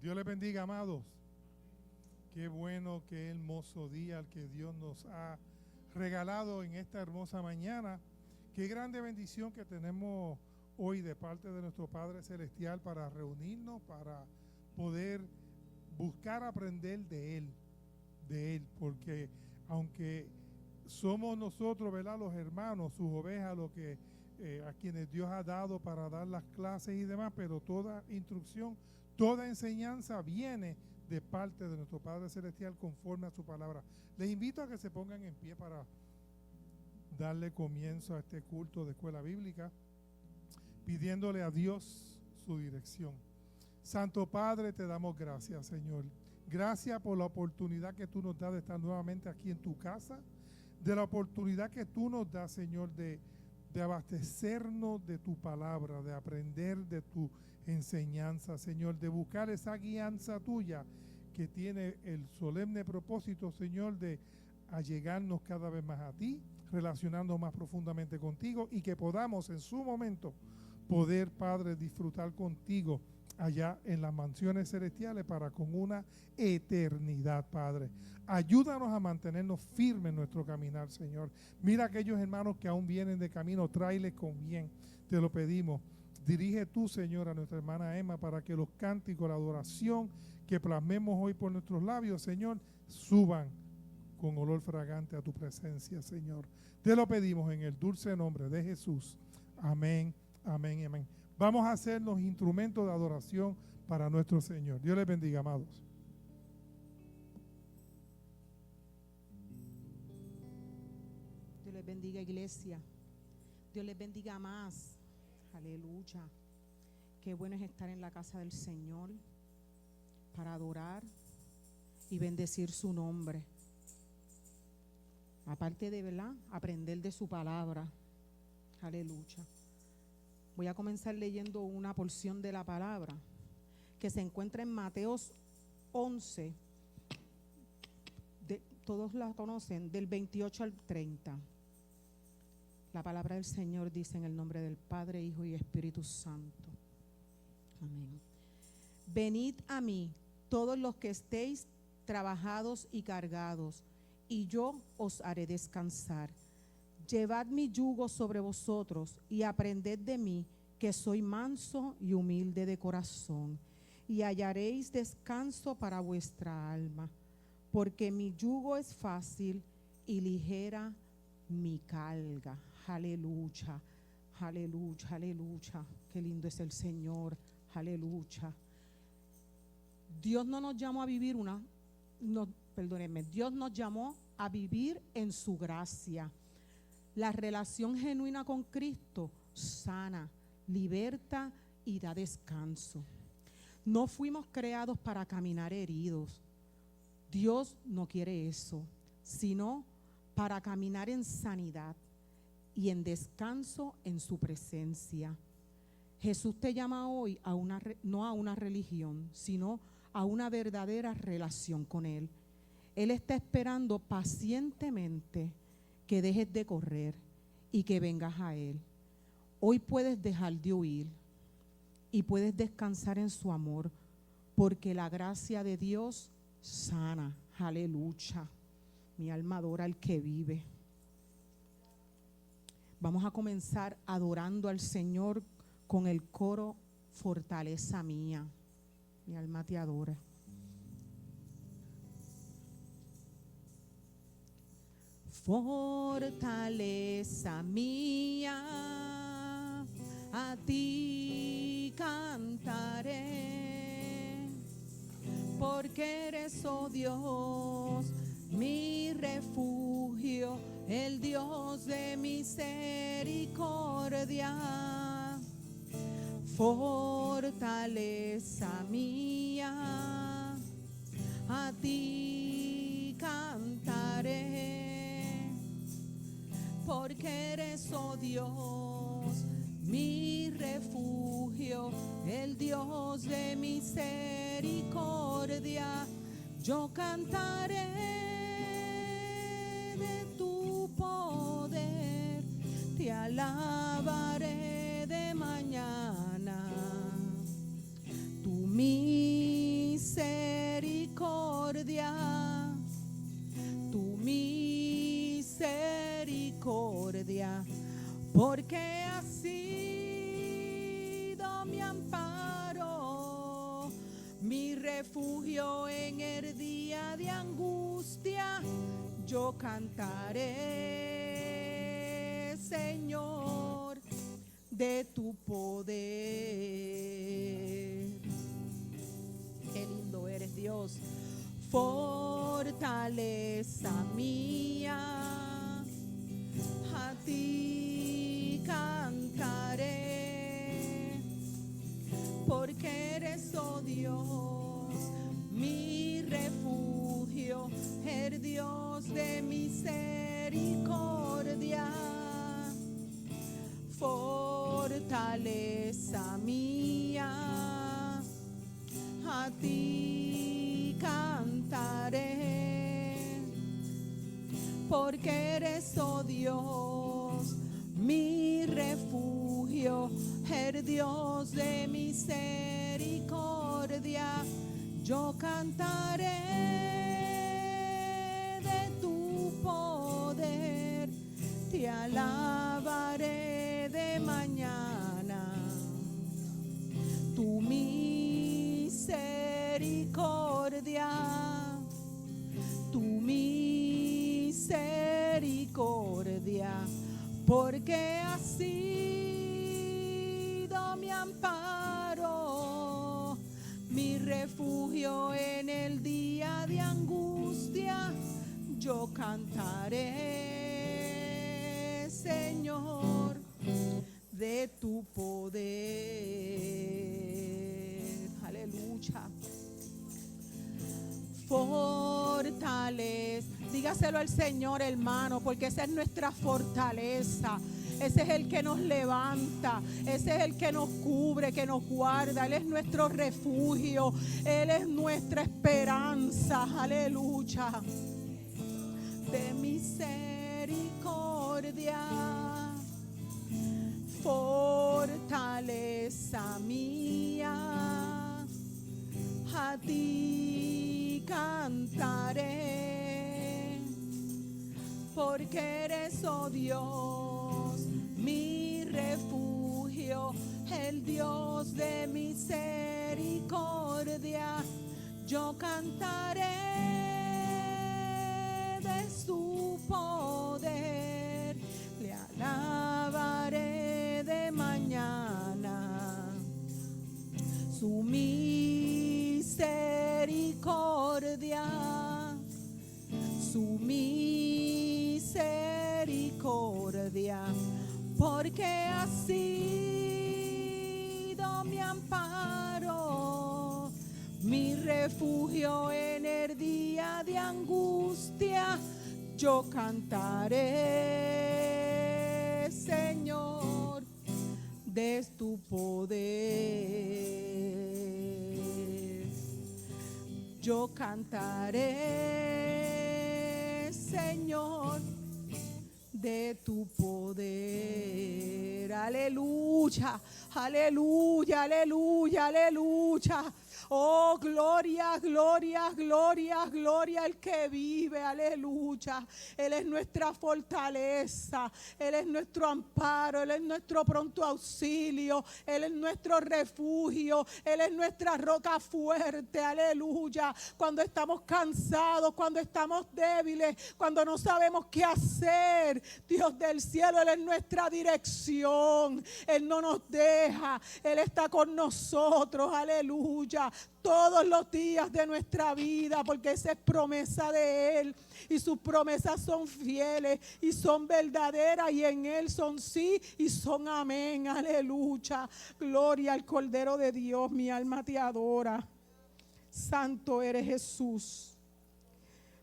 Dios les bendiga, amados. Qué bueno, qué hermoso día el que Dios nos ha regalado en esta hermosa mañana. Qué grande bendición que tenemos hoy de parte de nuestro Padre Celestial para reunirnos, para poder buscar aprender de Él, porque aunque somos nosotros, ¿verdad?, los hermanos, sus ovejas, a quienes Dios ha dado para dar las clases y demás, pero toda instrucción, toda enseñanza viene de parte de nuestro Padre Celestial conforme a su palabra. Les invito a que se pongan en pie para darle comienzo a este culto de escuela bíblica, pidiéndole a Dios su dirección. Santo Padre, te damos gracias, Señor. Gracias por la oportunidad que tú nos das de estar nuevamente aquí en tu casa, de la oportunidad que tú nos das, Señor, de abastecernos de tu palabra, de aprender de tu enseñanza, Señor, de buscar esa guianza tuya que tiene el solemne propósito, Señor, de allegarnos cada vez más a ti, relacionarnos más profundamente contigo y que podamos en su momento poder, Padre, disfrutar contigo allá en las mansiones celestiales para con una eternidad, Padre. Ayúdanos a mantenernos firmes en nuestro caminar, Señor. Mira a aquellos hermanos que aún vienen de camino, tráeles con bien, te lo pedimos. Dirige tú, Señor, a nuestra hermana Emma para que los cánticos, la adoración que plasmemos hoy por nuestros labios, Señor, suban con olor fragante a tu presencia, Señor. Te lo pedimos en el dulce nombre de Jesús. Amén, amén, amén. Vamos a hacer los instrumentos de adoración para nuestro Señor. Dios les bendiga, amados. Dios les bendiga, iglesia. Dios les bendiga más. Aleluya. Qué bueno es estar en la casa del Señor para adorar y bendecir su nombre. Aparte de, ¿verdad?, aprender de su palabra. Aleluya. Voy a comenzar leyendo una porción de la palabra que se encuentra en Mateos 11. Todos la conocen, del 28 al 30. La palabra del Señor dice en el nombre del Padre, Hijo y Espíritu Santo. Amén. Venid a mí, todos los que estéis trabajados y cargados, y yo os haré descansar. Llevad mi yugo sobre vosotros y aprended de mí, que soy manso y humilde de corazón, y hallaréis descanso para vuestra alma, porque mi yugo es fácil y ligera mi carga. Aleluya, aleluya, aleluya. Qué lindo es el Señor. Aleluya. Dios no nos llamó a vivir Dios nos llamó a vivir en su gracia. La relación genuina con Cristo sana, liberta y da descanso. No fuimos creados para caminar heridos. Dios no quiere eso, sino para caminar en sanidad y en descanso en su presencia. Jesús te llama hoy no a una religión, sino a una verdadera relación con Él. Él está esperando pacientemente que dejes de correr y que vengas a Él. Hoy puedes dejar de huir y puedes descansar en su amor, porque la gracia de Dios sana. Aleluya. Mi alma adora al que vive. Vamos a comenzar adorando al Señor con el coro Fortaleza Mía. Mi alma te adora. Fortaleza mía, a ti cantaré, porque eres, oh Dios, mi refugio, el Dios de misericordia. Fortaleza mía, a ti cantaré, porque eres, oh Dios, mi refugio, el Dios de misericordia. Yo cantaré de tu poder, te alabaré de mañana. Tu misericordia porque has sido mi amparo, mi refugio en el día de angustia. Yo cantaré, Señor, de tu poder. Qué lindo eres, Dios. Fortaleza mía, a ti cantaré, porque eres, oh Dios, mi refugio, el Dios de misericordia. Fortaleza mía, a ti cantaré, porque eres, oh Dios, mi refugio, el Dios de misericordia. Yo cantaré de tu poder, te alabaré de mañana. Tu misericordia, tu misericordia, porque has sido mi amparo, mi refugio en el día de angustia. Yo cantaré, Señor, de tu poder. Aleluya. Fortaleza. Dígaselo al Señor, hermano, porque esa es nuestra fortaleza. Ese es el que nos levanta, ese es el que nos cubre, que nos guarda. Él es nuestro refugio, Él es nuestra esperanza. Aleluya. De misericordia, fortaleza mía, a ti cantaré, porque eres, oh Dios, mi refugio, el Dios de misericordia. Yo cantaré de su poder, le alabaré de mañana. Su misericordia, su misericordia, porque ha sido mi amparo, mi refugio en el día de angustia. Yo cantaré, Señor, de tu poder. Yo cantaré, Señor, de tu poder. Aleluya, aleluya, aleluya, aleluya. Oh, gloria, gloria, gloria, gloria al que vive, aleluya. Él es nuestra fortaleza, Él es nuestro amparo, Él es nuestro pronto auxilio, Él es nuestro refugio, Él es nuestra roca fuerte, aleluya. Cuando estamos cansados, cuando estamos débiles, cuando no sabemos qué hacer, Dios del cielo, Él es nuestra dirección, Él no nos deja, Él está con nosotros, aleluya. Todos los días de nuestra vida, porque esa es promesa de Él y sus promesas son fieles y son verdaderas y en Él son sí y son amén, aleluya. Gloria al Cordero de Dios, mi alma te adora. Santo eres Jesús.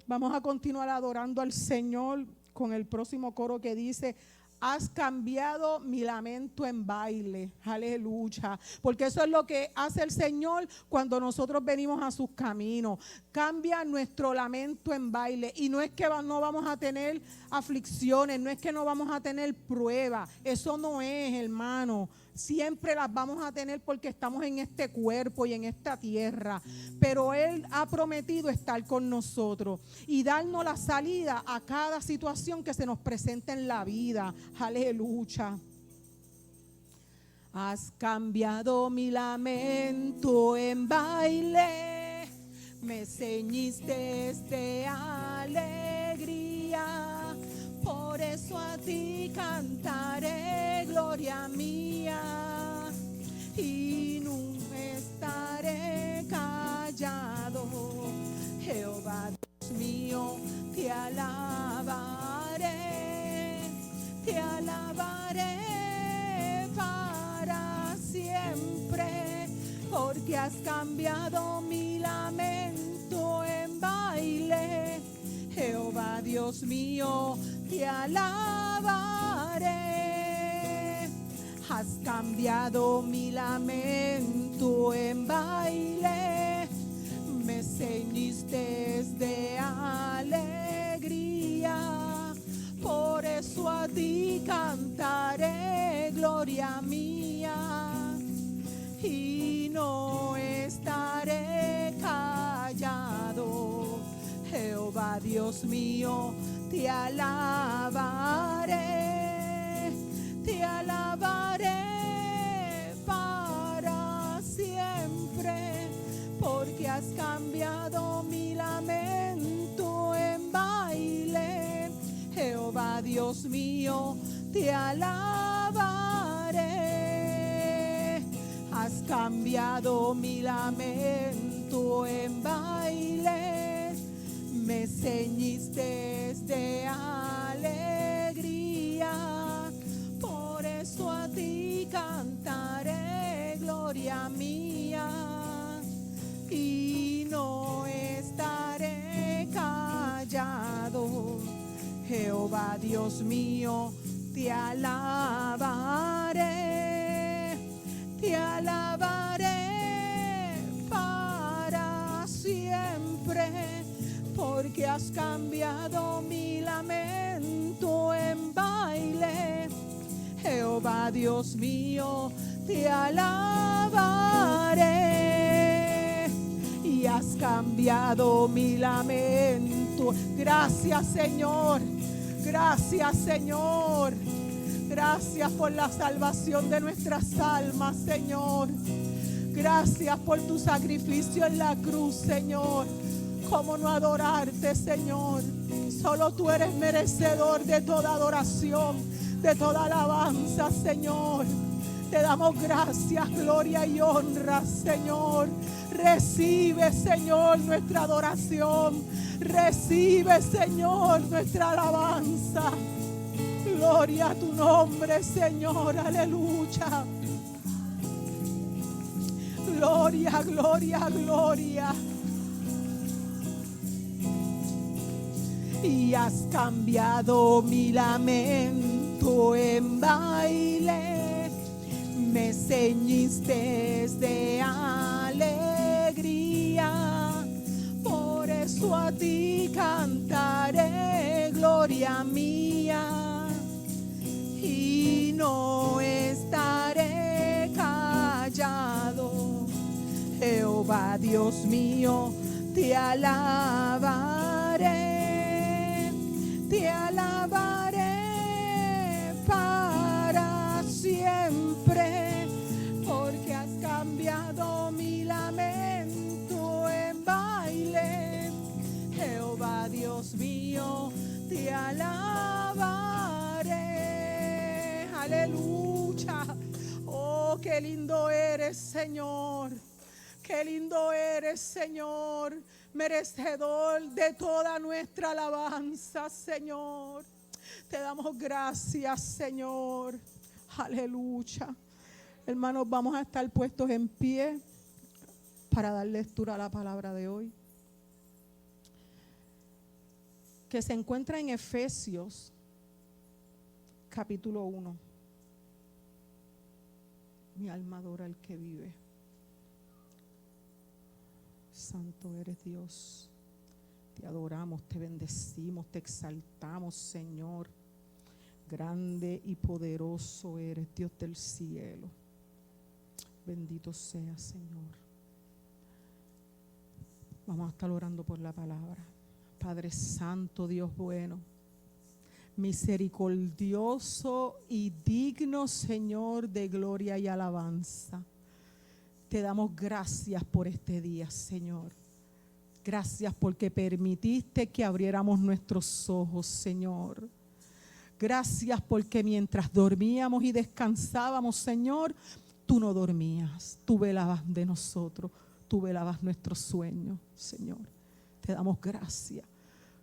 Vamos a continuar adorando al Señor con el próximo coro que dice: has cambiado mi lamento en baile, aleluya, porque eso es lo que hace el Señor cuando nosotros venimos a sus caminos. Cambia nuestro lamento en baile, y no es que no vamos a tener aflicciones, no es que no vamos a tener pruebas, eso no es, hermano. Siempre las vamos a tener porque estamos en este cuerpo y en esta tierra, pero Él ha prometido estar con nosotros y darnos la salida a cada situación que se nos presenta en la vida, Aleluya. Has cambiado mi lamento en baile, me ceñiste de alegría, por eso a ti cantaré, gloria mía, y no estaré callado. Jehová Dios mío, te alabaré, te alabaré para siempre, porque has cambiado mi lamento en baile. Jehová Dios mío, te alabaré. Has cambiado mi lamento en baile, me ceñiste de alegría, por eso a ti cantaré, gloria mía, y no estaré callado. Jehová Dios mío, te alabaré, te alabaré para siempre, porque has cambiado mi lamento en baile. Jehová Dios mío, te alabaré. Has cambiado mi lamento en baile, me ceñiste de alegría, por eso a ti cantaré, gloria mía, y no estaré callado. Jehová Dios mío, te alabaré, te alabaré para siempre, porque has cambiado mi lamento en baile. Jehová Dios mío, te alabaré, y has cambiado mi lamento. Gracias, Señor, gracias, Señor, gracias por la salvación de nuestras almas, Señor. Gracias por tu sacrificio en la cruz, Señor. ¿Cómo no adorarte, Señor? Solo tú eres merecedor de toda adoración, de toda alabanza, Señor. Te damos gracias, gloria y honra, Señor. Recibe, Señor, nuestra adoración. Recibe, Señor, nuestra alabanza. Gloria a tu nombre, Señor. Aleluya. Gloria, gloria, gloria. Y has cambiado mi lamento en baile, me ceñiste de alegría, por eso a ti cantaré, gloria mía, y no estaré callado. Jehová Dios mío, te alabaré, te alabaré para siempre, porque has cambiado mi lamento en baile. Jehová Dios mío, te alabaré. Aleluya. Oh, qué lindo eres, Señor. Qué lindo eres, Señor, merecedor de toda nuestra alabanza, Señor. Te damos gracias, Señor. Aleluya. Hermanos, vamos a estar puestos en pie para dar lectura a la palabra de hoy, que se encuentra en Efesios capítulo 1. Mi alma adora al que vive. Santo eres Dios, te adoramos, te bendecimos, te exaltamos, Señor. Grande y poderoso eres, Dios del cielo. Bendito sea, Señor. Vamos a estar orando por la palabra. Padre Santo, Dios bueno, Misericordioso y digno Señor de gloria y alabanza. Te damos gracias por este día, Señor. Gracias porque permitiste que abriéramos nuestros ojos, Señor. Gracias porque mientras dormíamos y descansábamos, Señor, tú no dormías. Tú velabas de nosotros. Tú velabas nuestros sueños, Señor. Te damos gracias.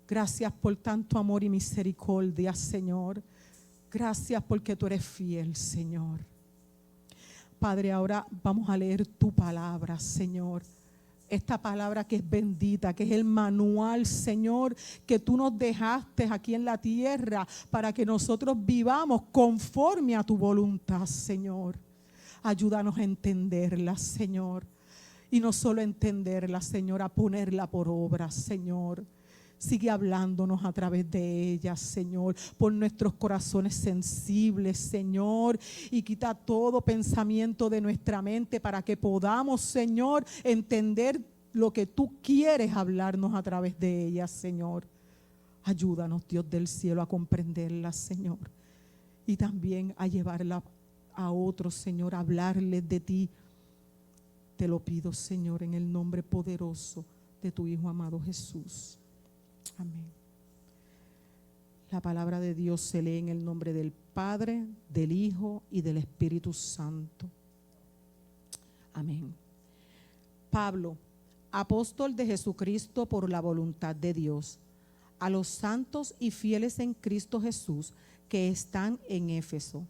Gracias por tanto amor y misericordia, Señor. Gracias porque tú eres fiel, Señor. Padre, ahora vamos a leer tu palabra, Señor. Esta palabra que es bendita, que es el manual, Señor, que tú nos dejaste aquí en la tierra para que nosotros vivamos conforme a tu voluntad, Señor. Ayúdanos a entenderla, Señor. Y no solo entenderla, Señor, a ponerla por obra, Señor. Sigue hablándonos a través de ella, Señor. Pon nuestros corazones sensibles, Señor. Y quita todo pensamiento de nuestra mente para que podamos, Señor, entender lo que tú quieres hablarnos a través de ella, Señor. Ayúdanos, Dios del cielo, a comprenderla, Señor. Y también a llevarla a otros, Señor, a hablarles de ti. Te lo pido, Señor, en el nombre poderoso de tu Hijo amado Jesús. Amén. La palabra de Dios se lee en el nombre del Padre, del Hijo y del Espíritu Santo. Amén. Pablo, apóstol de Jesucristo por la voluntad de Dios, a los santos y fieles en Cristo Jesús que están en Éfeso.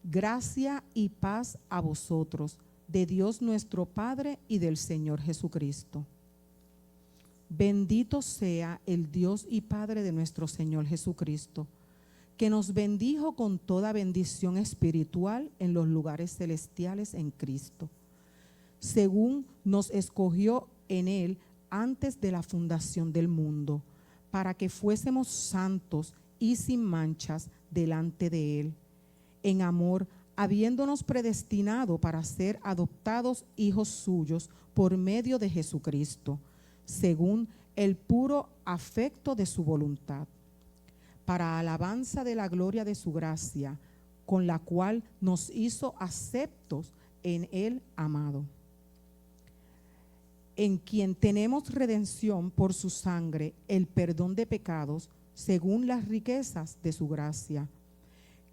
Gracia y paz a vosotros, de Dios nuestro Padre y del Señor Jesucristo. Bendito sea el Dios y Padre de nuestro Señor Jesucristo, que nos bendijo con toda bendición espiritual en los lugares celestiales en Cristo, según nos escogió en Él antes de la fundación del mundo, para que fuésemos santos y sin manchas delante de Él, en amor, habiéndonos predestinado para ser adoptados hijos suyos por medio de Jesucristo, según el puro afecto de su voluntad, para alabanza de la gloria de su gracia, con la cual nos hizo aceptos en el amado, en quien tenemos redención por su sangre, el perdón de pecados, según las riquezas de su gracia,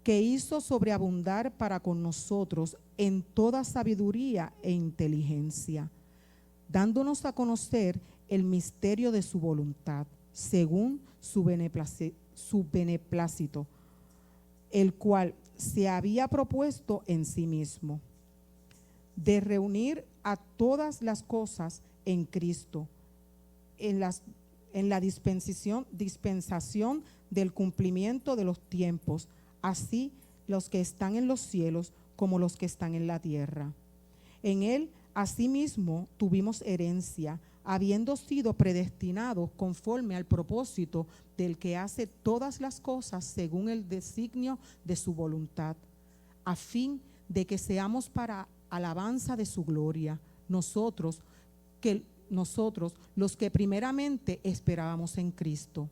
que hizo sobreabundar para con nosotros en toda sabiduría e inteligencia, dándonos a conocer el misterio de su voluntad, según su beneplácito, el cual se había propuesto en sí mismo, de reunir a todas las cosas en Cristo, en la dispensación del cumplimiento de los tiempos, así los que están en los cielos como los que están en la tierra. En Él, asimismo, tuvimos herencia, habiendo sido predestinados conforme al propósito del que hace todas las cosas según el designio de su voluntad, a fin de que seamos para alabanza de su gloria, nosotros los que primeramente esperábamos en Cristo.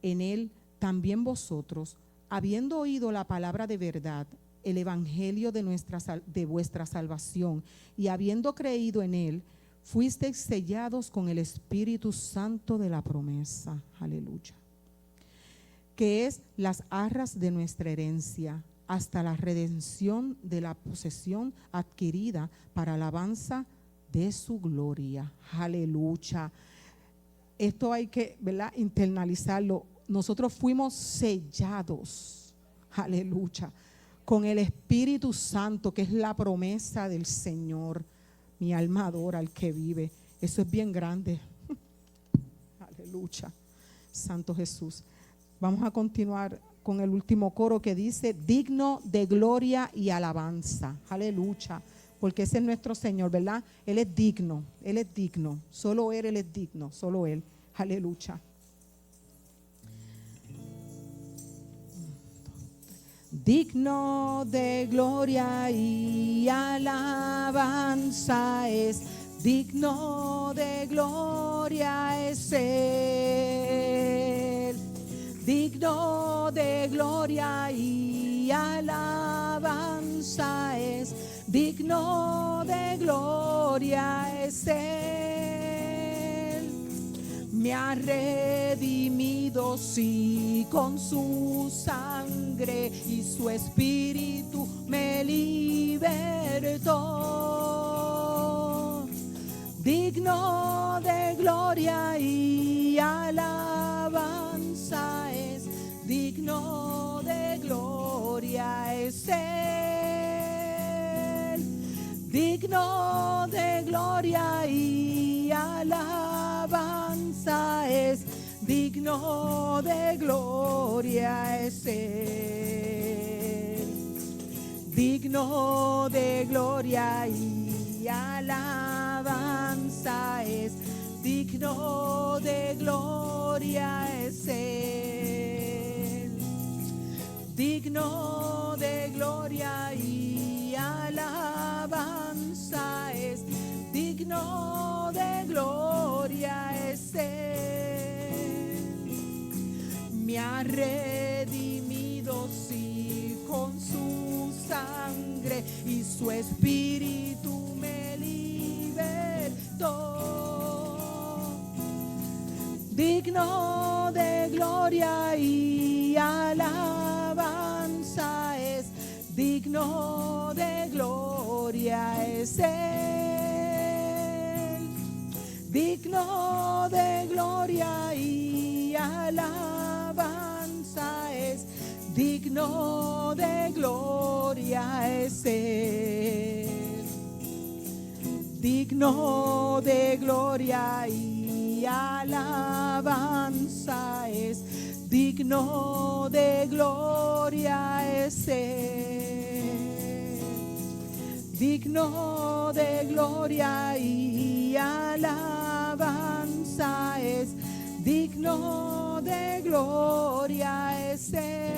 En Él también vosotros, habiendo oído la palabra de verdad, el evangelio de vuestra salvación, y habiendo creído en Él, fuisteis sellados con el Espíritu Santo de la promesa. Aleluya. Que es las arras de nuestra herencia, hasta la redención de la posesión adquirida para alabanza de su gloria. Aleluya. Esto hay que, ¿verdad?, internalizarlo. Nosotros fuimos sellados, aleluya, con el Espíritu Santo, que es la promesa del Señor. Mi alma adora al que vive. Eso es bien grande. Aleluya. Santo Jesús. Vamos a continuar con el último coro que dice: digno de gloria y alabanza. Aleluya. Porque ese es nuestro Señor, ¿verdad? Él es digno. Él es digno. Solo Él es digno. Solo Él. Aleluya. Digno de gloria y alabanza es, digno de gloria es Él, digno de gloria y alabanza es, digno de gloria es Él. Me ha redimido, sí, con su sangre, y su espíritu me libertó. Digno de gloria y alabanza es, digno de gloria es Él. Digno de gloria y alabanza es, digno de gloria es Él. Digno de gloria y alabanza es, digno de gloria es Él. Digno de gloria y alabanza es, digno de gloria es Él. Me ha redimido, sí, con su sangre, y su espíritu me libertó. Digno de gloria y alabanza es, digno de gloria es Él. Digno de gloria y alabanza es, digno de gloria es Él. Digno de gloria y alabanza es, digno de gloria es Él. Digno de gloria y alabanza es, digno de gloria es Él.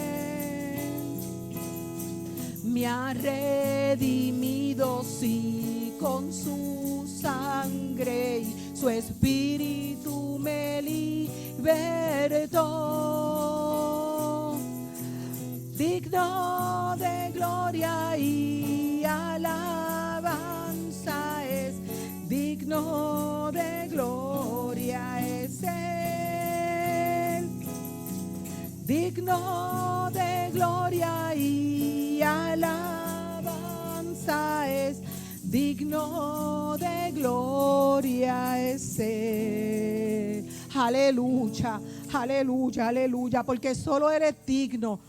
Me ha redimido, sí, con su sangre, y su espíritu me libertó. Digno de gloria y alabanza es, digno de gloria es Él. Digno de gloria y alabanza es, digno de gloria es Él. Aleluya, aleluya, aleluya, porque solo eres digno,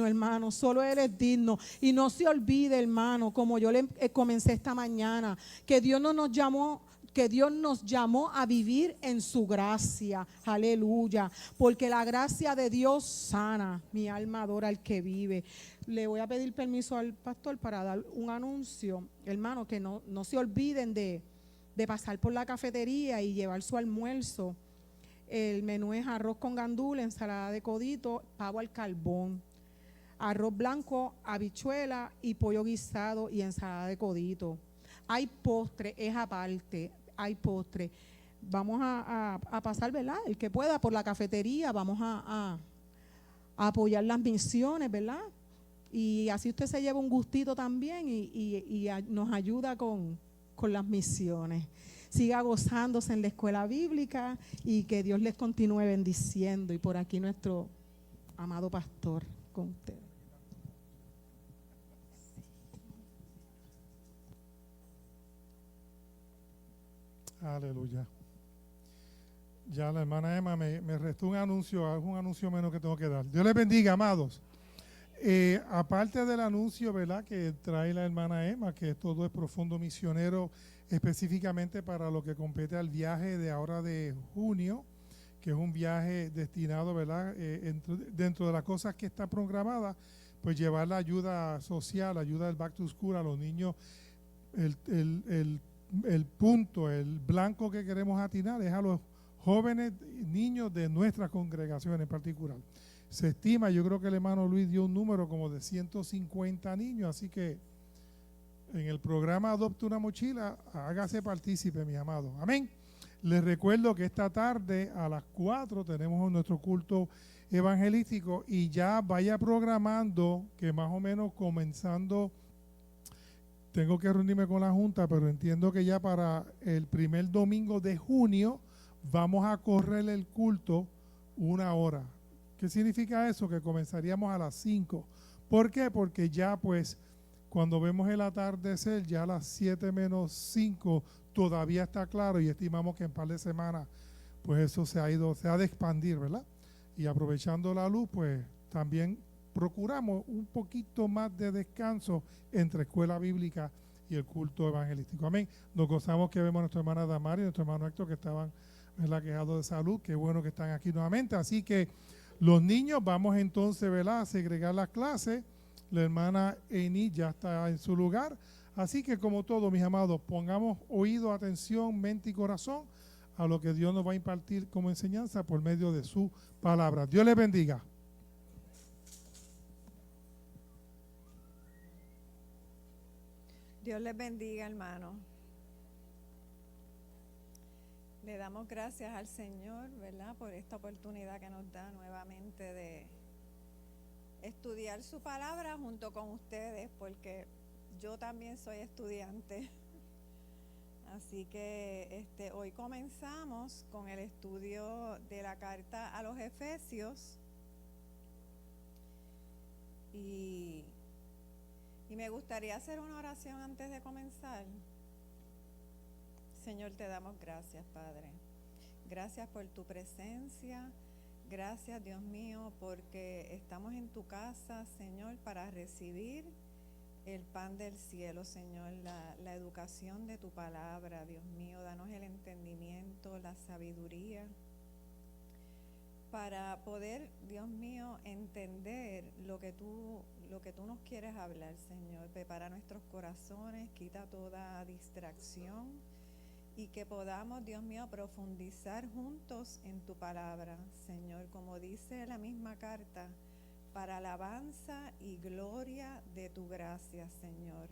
hermano, solo eres digno. Y no se olvide, hermano, como yo le comencé esta mañana, que Dios no nos llamó, que Dios nos llamó a vivir en su gracia, aleluya, porque la gracia de Dios sana, mi alma adora al que vive. Le voy a pedir permiso al pastor para dar un anuncio, hermano, que no se olviden de pasar por la cafetería y llevar su almuerzo. El menú es arroz con gandula, ensalada de codito, pavo al carbón, arroz blanco, habichuela y pollo guisado y ensalada de codito. Hay postre, es aparte, hay postre. Vamos a pasar, ¿verdad? El que pueda por la cafetería, vamos a apoyar las misiones, ¿verdad? Y así usted se lleva un gustito también y nos ayuda con las misiones. Siga gozándose en la escuela bíblica y que Dios les continúe bendiciendo. Y por aquí nuestro amado pastor con usted. Aleluya. Ya la hermana Emma me restó un anuncio menos que tengo que dar. Dios les bendiga, amados. Aparte del anuncio, ¿verdad?, que trae la hermana Emma, que todo es profundo misionero, específicamente para lo que compete al viaje de ahora de junio, que es un viaje destinado, ¿verdad?, dentro de las cosas que está programada, pues llevar la ayuda social, ayuda del Back to School a los niños. El punto, el blanco que queremos atinar es a los jóvenes niños de nuestra congregación en particular. Se estima, yo creo que el hermano Luis dio un número como de 150 niños, así que en el programa Adopta una Mochila, hágase partícipe, mis amados. Amén. Les recuerdo que esta tarde a las 4 tenemos nuestro culto evangelístico y ya vaya programando que más o menos comenzando, tengo que reunirme con la Junta, pero entiendo que ya para el primer domingo de junio vamos a correr el culto 1 hora. ¿Qué significa eso? Que comenzaríamos a las 5. ¿Por qué? Porque ya pues cuando vemos el atardecer, ya a las 7 menos 5 todavía está claro y estimamos que en un par de semanas pues eso se ha de expandir, ¿verdad? Y aprovechando la luz, pues también procuramos un poquito más de descanso entre escuela bíblica y el culto evangelístico. Amén. Nos gozamos que vemos a nuestra hermana Damari y nuestro hermano Héctor que estaban, ¿verdad?, quejados de salud. Qué bueno que están aquí nuevamente. Así que los niños vamos entonces, ¿verdad?, a segregar las clases. La hermana Eni ya está en su lugar. Así que como todo, mis amados, pongamos oído, atención, mente y corazón a lo que Dios nos va a impartir como enseñanza por medio de su palabra. Dios les bendiga. Dios les bendiga, hermano. Le damos gracias al Señor, ¿verdad?, por esta oportunidad que nos da nuevamente de estudiar su palabra junto con ustedes, porque yo también soy estudiante. Así que hoy comenzamos con el estudio de la carta a los Efesios y me gustaría hacer una oración antes de comenzar. Señor, te damos gracias, Padre. Gracias por tu presencia. Gracias, Dios mío, porque estamos en tu casa, Señor, para recibir el pan del cielo, Señor, la educación de tu palabra, Dios mío. Danos el entendimiento, la sabiduría, para poder, Dios mío, entender lo que tú nos quieres hablar, Señor. Prepara nuestros corazones, quita toda distracción y que podamos, Dios mío, profundizar juntos en tu palabra, Señor, como dice la misma carta, para alabanza y gloria de tu gracia, Señor.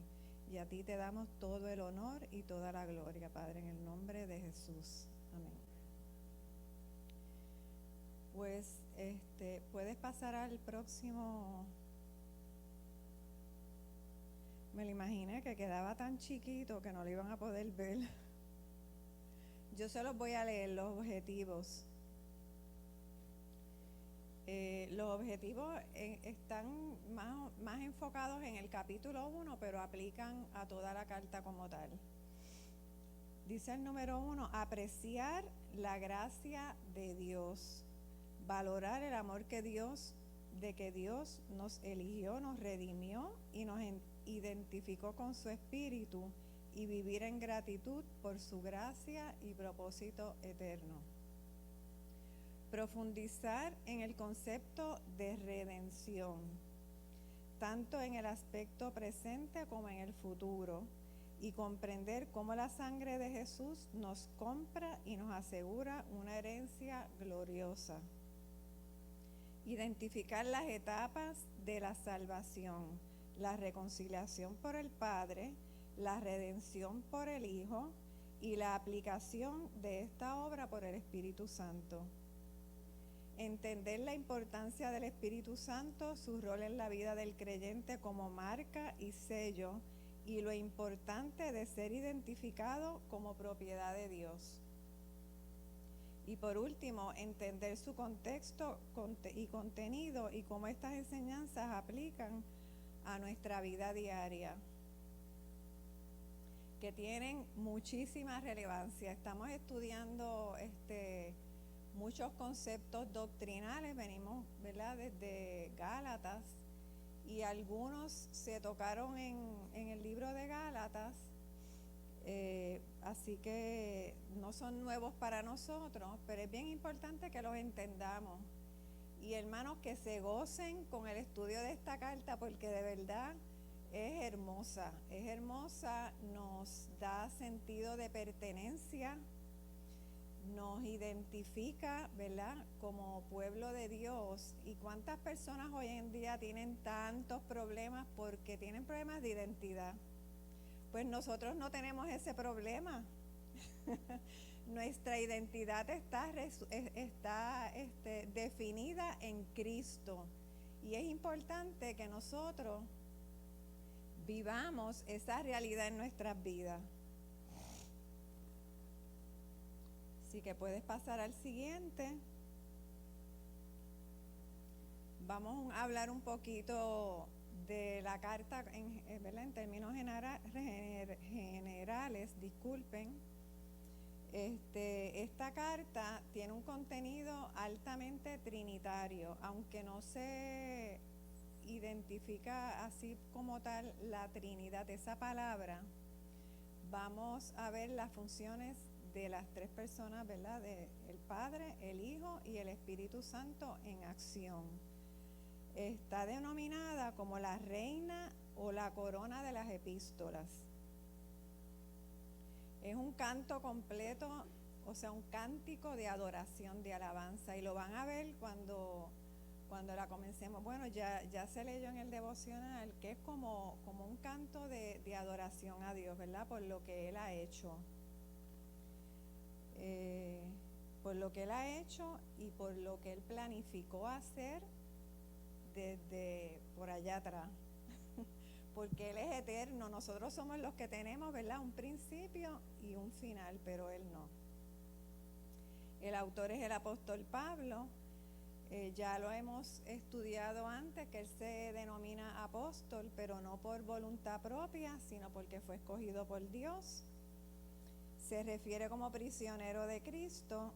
Y a ti te damos todo el honor y toda la gloria, Padre, en el nombre de Jesús. Amén. Pues, puedes pasar al próximo. Me lo imaginé que quedaba tan chiquito que no lo iban a poder ver. Yo se los voy a leer, los objetivos. Los objetivos están más enfocados en el capítulo 1, pero aplican a toda la carta como tal. Dice el número 1, apreciar la gracia de Dios, valorar el amor de que Dios nos eligió, nos redimió y nos identificó con su espíritu, y vivir en gratitud por su gracia y propósito eterno. Profundizar en el concepto de redención, tanto en el aspecto presente como en el futuro, y comprender cómo la sangre de Jesús nos compra y nos asegura una herencia gloriosa. Identificar las etapas de la salvación, la reconciliación por el Padre, la redención por el Hijo y la aplicación de esta obra por el Espíritu Santo. Entender la importancia del Espíritu Santo, su rol en la vida del creyente como marca y sello, y lo importante de ser identificado como propiedad de Dios. Y por último, entender su contexto y contenido y cómo estas enseñanzas aplican a nuestra vida diaria, que tienen muchísima relevancia. Estamos estudiando muchos conceptos doctrinales, venimos, ¿verdad?, desde Gálatas, y algunos se tocaron en el libro de Gálatas, así que no son nuevos para nosotros, pero es bien importante que los entendamos. Y hermanos, que se gocen con el estudio de esta carta, porque de verdad es hermosa, nos da sentido de pertenencia, nos identifica, ¿verdad?, como pueblo de Dios. Y cuántas personas hoy en día tienen tantos problemas porque tienen problemas de identidad. Pues nosotros no tenemos ese problema. Nuestra identidad está definida en Cristo. Y es importante que nosotros vivamos esa realidad en nuestras vidas. Así que puedes pasar al siguiente. Vamos a hablar un poquito de la carta en términos generales, disculpen. Esta carta tiene un contenido altamente trinitario, aunque no se identifica así como tal la Trinidad, esa palabra. Vamos a ver las funciones de las tres personas, ¿verdad? El Padre, el Hijo y el Espíritu Santo en acción. Está denominada como la reina o la corona de las epístolas. Es un canto completo, o sea, un cántico de adoración, de alabanza, y lo van a ver cuando la comencemos. Bueno, ya se leyó en el devocional que es como un canto de adoración a Dios, ¿verdad? Por lo que Él ha hecho. Por lo que Él ha hecho y por lo que Él planificó hacer desde por allá atrás. Porque Él es eterno, nosotros somos los que tenemos, ¿verdad?, un principio y un final, pero Él no. El autor es el apóstol Pablo, ya lo hemos estudiado antes, que Él se denomina apóstol, pero no por voluntad propia, sino porque fue escogido por Dios. Se refiere como prisionero de Cristo,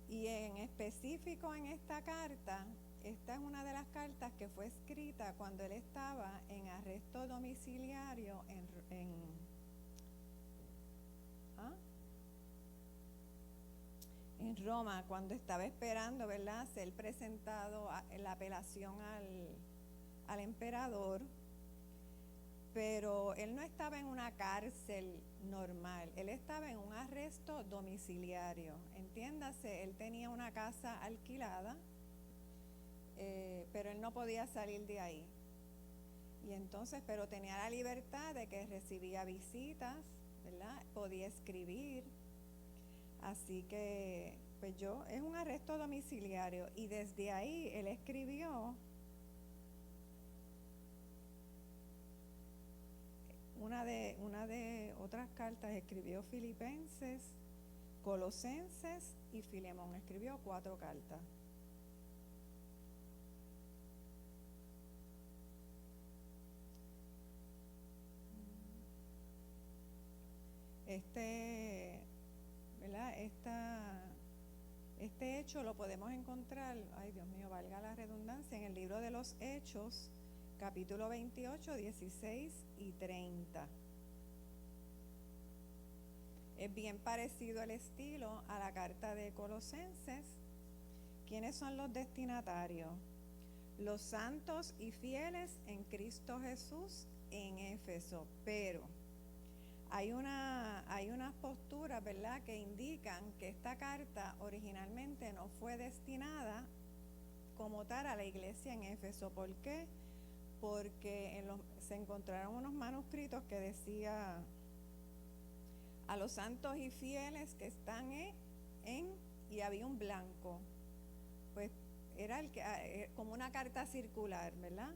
y en específico en esta carta, esta es una de las cartas que fue escrita cuando él estaba en arresto domiciliario en Roma, cuando estaba esperando, ¿verdad?, ser presentado en la apelación al emperador. Pero él no estaba en una cárcel normal, él estaba en un arresto domiciliario. Entiéndase, él tenía una casa alquilada, pero él no podía salir de ahí. Y entonces, pero tenía la libertad de que recibía visitas, ¿verdad? Podía escribir. Así que, pues es un arresto domiciliario, y desde ahí él escribió una de otras cartas, escribió Filipenses, Colosenses y Filemón. Escribió 4 cartas. ¿Verdad? Este hecho lo podemos encontrar, ay Dios mío, valga la redundancia, en el libro de los Hechos, capítulo 28, 16 y 30. Es bien parecido el estilo a la carta de Colosenses. ¿Quiénes son los destinatarios? Los santos y fieles en Cristo Jesús en Éfeso. Pero hay unas posturas, ¿verdad?, que indican que esta carta originalmente no fue destinada como tal a la iglesia en Éfeso. ¿Por qué? Porque se encontraron unos manuscritos que decía: a los santos y fieles que están y había un blanco. Pues era como una carta circular, ¿verdad?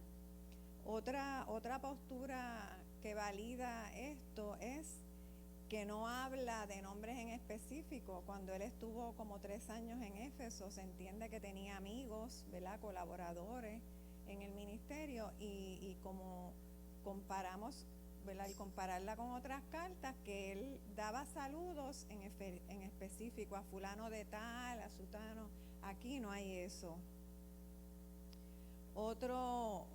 Otra postura que valida esto es que no habla de nombres en específico. Cuando él estuvo como 3 años en Éfeso, se entiende que tenía amigos, ¿verdad?, colaboradores en el ministerio, y como comparamos, ¿verdad?, y compararla con otras cartas, que él daba saludos en específico a fulano de tal, a sutano. Aquí no hay eso. Otro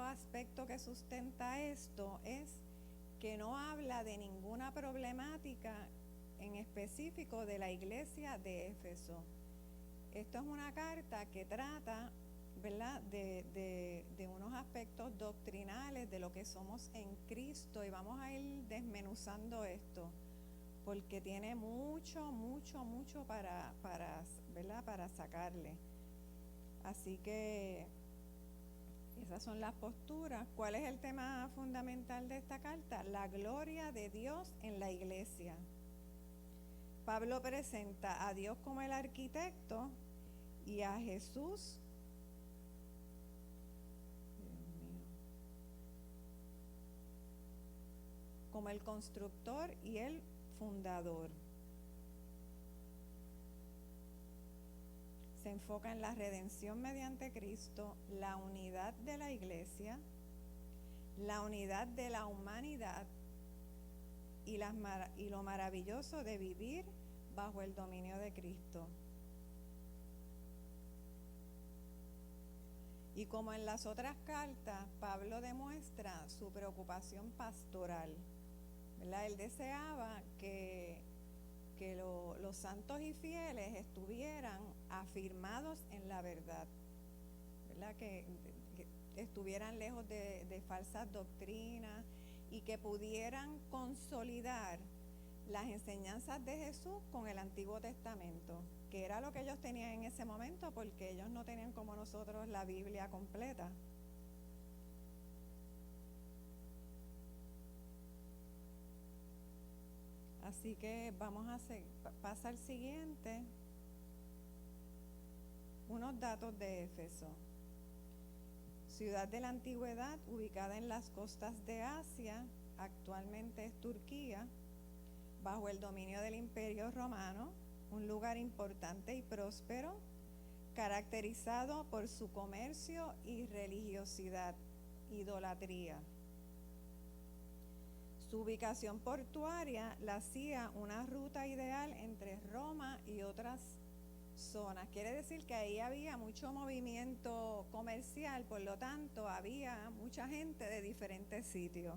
aspecto que sustenta esto es que no habla de ninguna problemática en específico de la iglesia de Éfeso. Esto es una carta que trata, ¿verdad?, de unos aspectos doctrinales de lo que somos en Cristo, y vamos a ir desmenuzando esto, porque tiene mucho para ¿verdad?, para sacarle. Así que esas son las posturas. ¿Cuál es el tema fundamental de esta carta? La gloria de Dios en la iglesia. Pablo presenta a Dios como el arquitecto y a Jesús, como el constructor y el fundador. Se enfoca en la redención mediante Cristo, la unidad de la iglesia, la unidad de la humanidad y lo maravilloso de vivir bajo el dominio de Cristo. Y como en las otras cartas, Pablo demuestra su preocupación pastoral, ¿verdad? Él deseaba que los santos y fieles estuvieran afirmados en la verdad, ¿verdad? Que estuvieran lejos de falsas doctrinas y que pudieran consolidar las enseñanzas de Jesús con el Antiguo Testamento, que era lo que ellos tenían en ese momento, porque ellos no tenían como nosotros la Biblia completa. Así que vamos a pasa al siguiente. Unos datos de Éfeso. Ciudad de la antigüedad, ubicada en las costas de Asia, actualmente es Turquía, bajo el dominio del Imperio Romano, un lugar importante y próspero, caracterizado por su comercio y religiosidad, idolatría. Su ubicación portuaria la hacía una ruta ideal entre Roma y otras zonas. Quiere decir que ahí había mucho movimiento comercial, por lo tanto había mucha gente de diferentes sitios.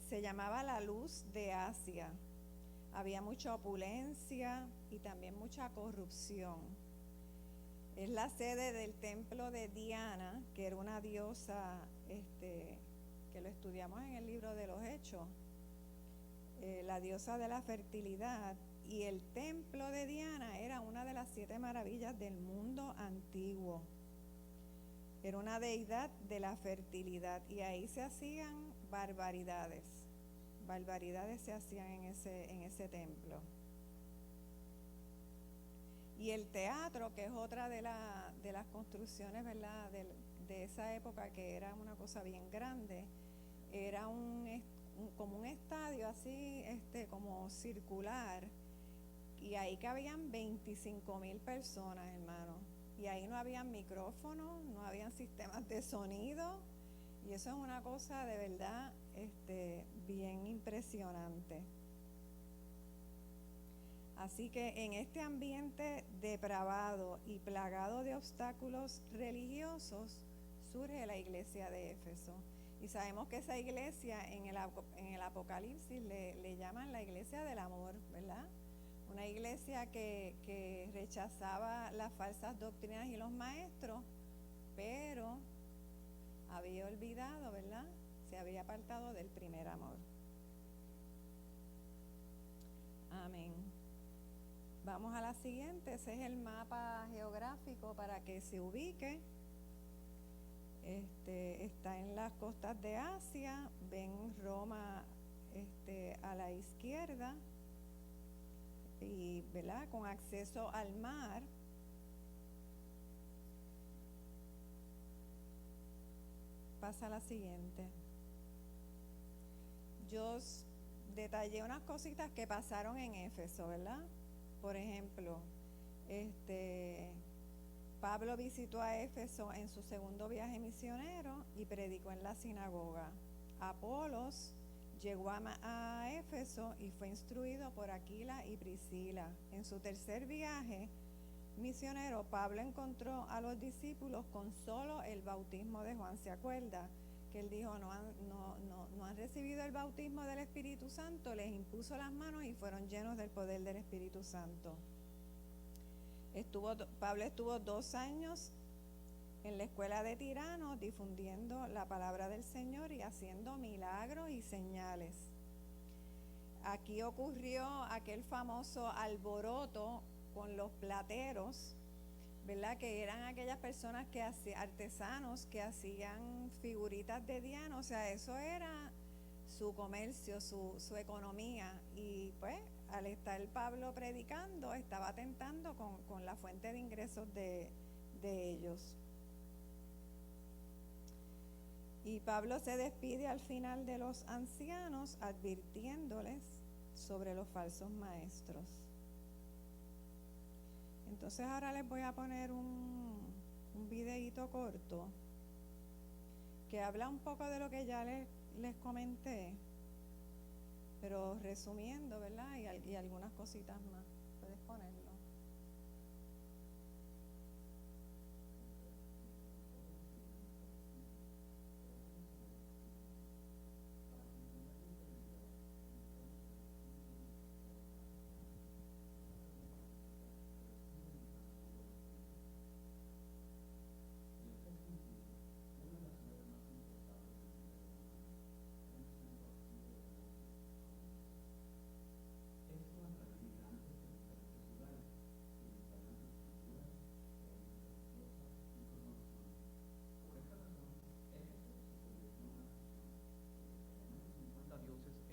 Se llamaba la luz de Asia. Había mucha opulencia y también mucha corrupción. Es la sede del templo de Diana, que era una diosa, que lo estudiamos en el libro de los Hechos, la diosa de la fertilidad. Y el templo de Diana era una de las 7 maravillas del mundo antiguo. Era una deidad de la fertilidad y ahí se hacían barbaridades. Barbaridades se hacían en ese templo. Y el teatro, que es otra de las construcciones, ¿verdad?, de esa época, que era una cosa bien grande, era como un estadio así, como circular, y ahí cabían 25,000 personas, hermano. Y ahí no habían micrófonos, no habían sistemas de sonido, y eso es una cosa de verdad bien impresionante. Así que en este ambiente depravado y plagado de obstáculos religiosos surge la iglesia de Éfeso. Y sabemos que esa iglesia en el Apocalipsis le llaman la iglesia del amor, ¿verdad? Una iglesia que rechazaba las falsas doctrinas y los maestros, pero había olvidado, ¿verdad? Se había apartado del primer amor. Amén. Vamos a la siguiente. Ese es el mapa geográfico para que se ubique. Está en las costas de Asia. Ven Roma a la izquierda, y ¿verdad?, con acceso al mar. Pasa a la siguiente. Yo detallé unas cositas que pasaron en Éfeso, ¿verdad? Por ejemplo, Pablo visitó a Éfeso en su segundo viaje misionero y predicó en la sinagoga. Apolos llegó a Éfeso y fue instruido por Aquila y Priscila. En su tercer viaje misionero, Pablo encontró a los discípulos con solo el bautismo de Juan. ¿Se acuerda? Que él dijo, no han recibido el bautismo del Espíritu Santo, les impuso las manos y fueron llenos del poder del Espíritu Santo. Pablo estuvo 2 años en la escuela de Tirano difundiendo la palabra del Señor y haciendo milagros y señales. Aquí ocurrió aquel famoso alboroto con los plateros, ¿verdad? Que eran aquellas personas que artesanos que hacían figuritas de Diana, o sea, eso era su comercio, su economía, y pues al estar Pablo predicando, estaba atentando con la fuente de ingresos de ellos. Y Pablo se despide al final de los ancianos advirtiéndoles sobre los falsos maestros. Entonces ahora les voy a poner un videíto corto que habla un poco de lo que ya les comenté, pero resumiendo, ¿verdad? Y algunas cositas más. Puedes ponerlo.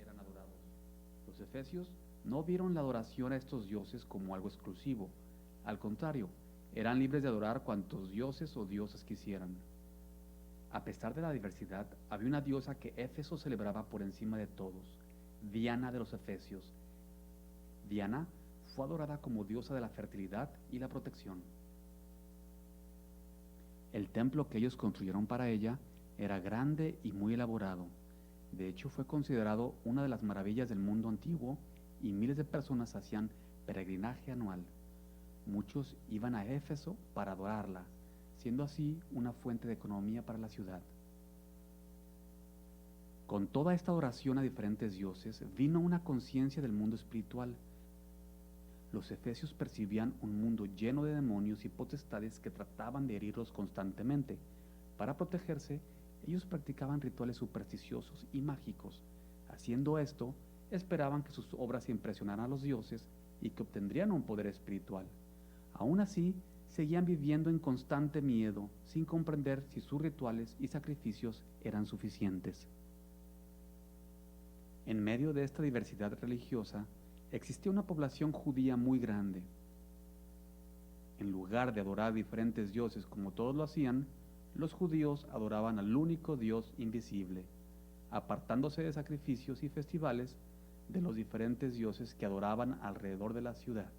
Eran adorados. Los efesios no vieron la adoración a estos dioses como algo exclusivo. Al contrario, eran libres de adorar cuantos dioses o diosas quisieran. A pesar de la diversidad, había una diosa que Éfeso celebraba por encima de todos, Diana de los Efesios. Diana fue adorada como diosa de la fertilidad y la protección. El templo que ellos construyeron para ella era grande y muy elaborado. De hecho, fue considerado una de las maravillas del mundo antiguo y miles de personas hacían peregrinaje anual. Muchos iban a Éfeso para adorarla, siendo así una fuente de economía para la ciudad. Con toda esta adoración a diferentes dioses, vino una conciencia del mundo espiritual. Los efesios percibían un mundo lleno de demonios y potestades que trataban de herirlos constantemente. Para protegerse, ellos practicaban rituales supersticiosos y mágicos. Haciendo esto, esperaban que sus obras impresionaran a los dioses y que obtendrían un poder espiritual. Aún así, seguían viviendo en constante miedo, sin comprender si sus rituales y sacrificios eran suficientes. En medio de esta diversidad religiosa, existía una población judía muy grande. En lugar de adorar diferentes dioses como todos lo hacían, los judíos adoraban al único Dios invisible, apartándose de sacrificios y festivales de los diferentes dioses que adoraban alrededor de la ciudad.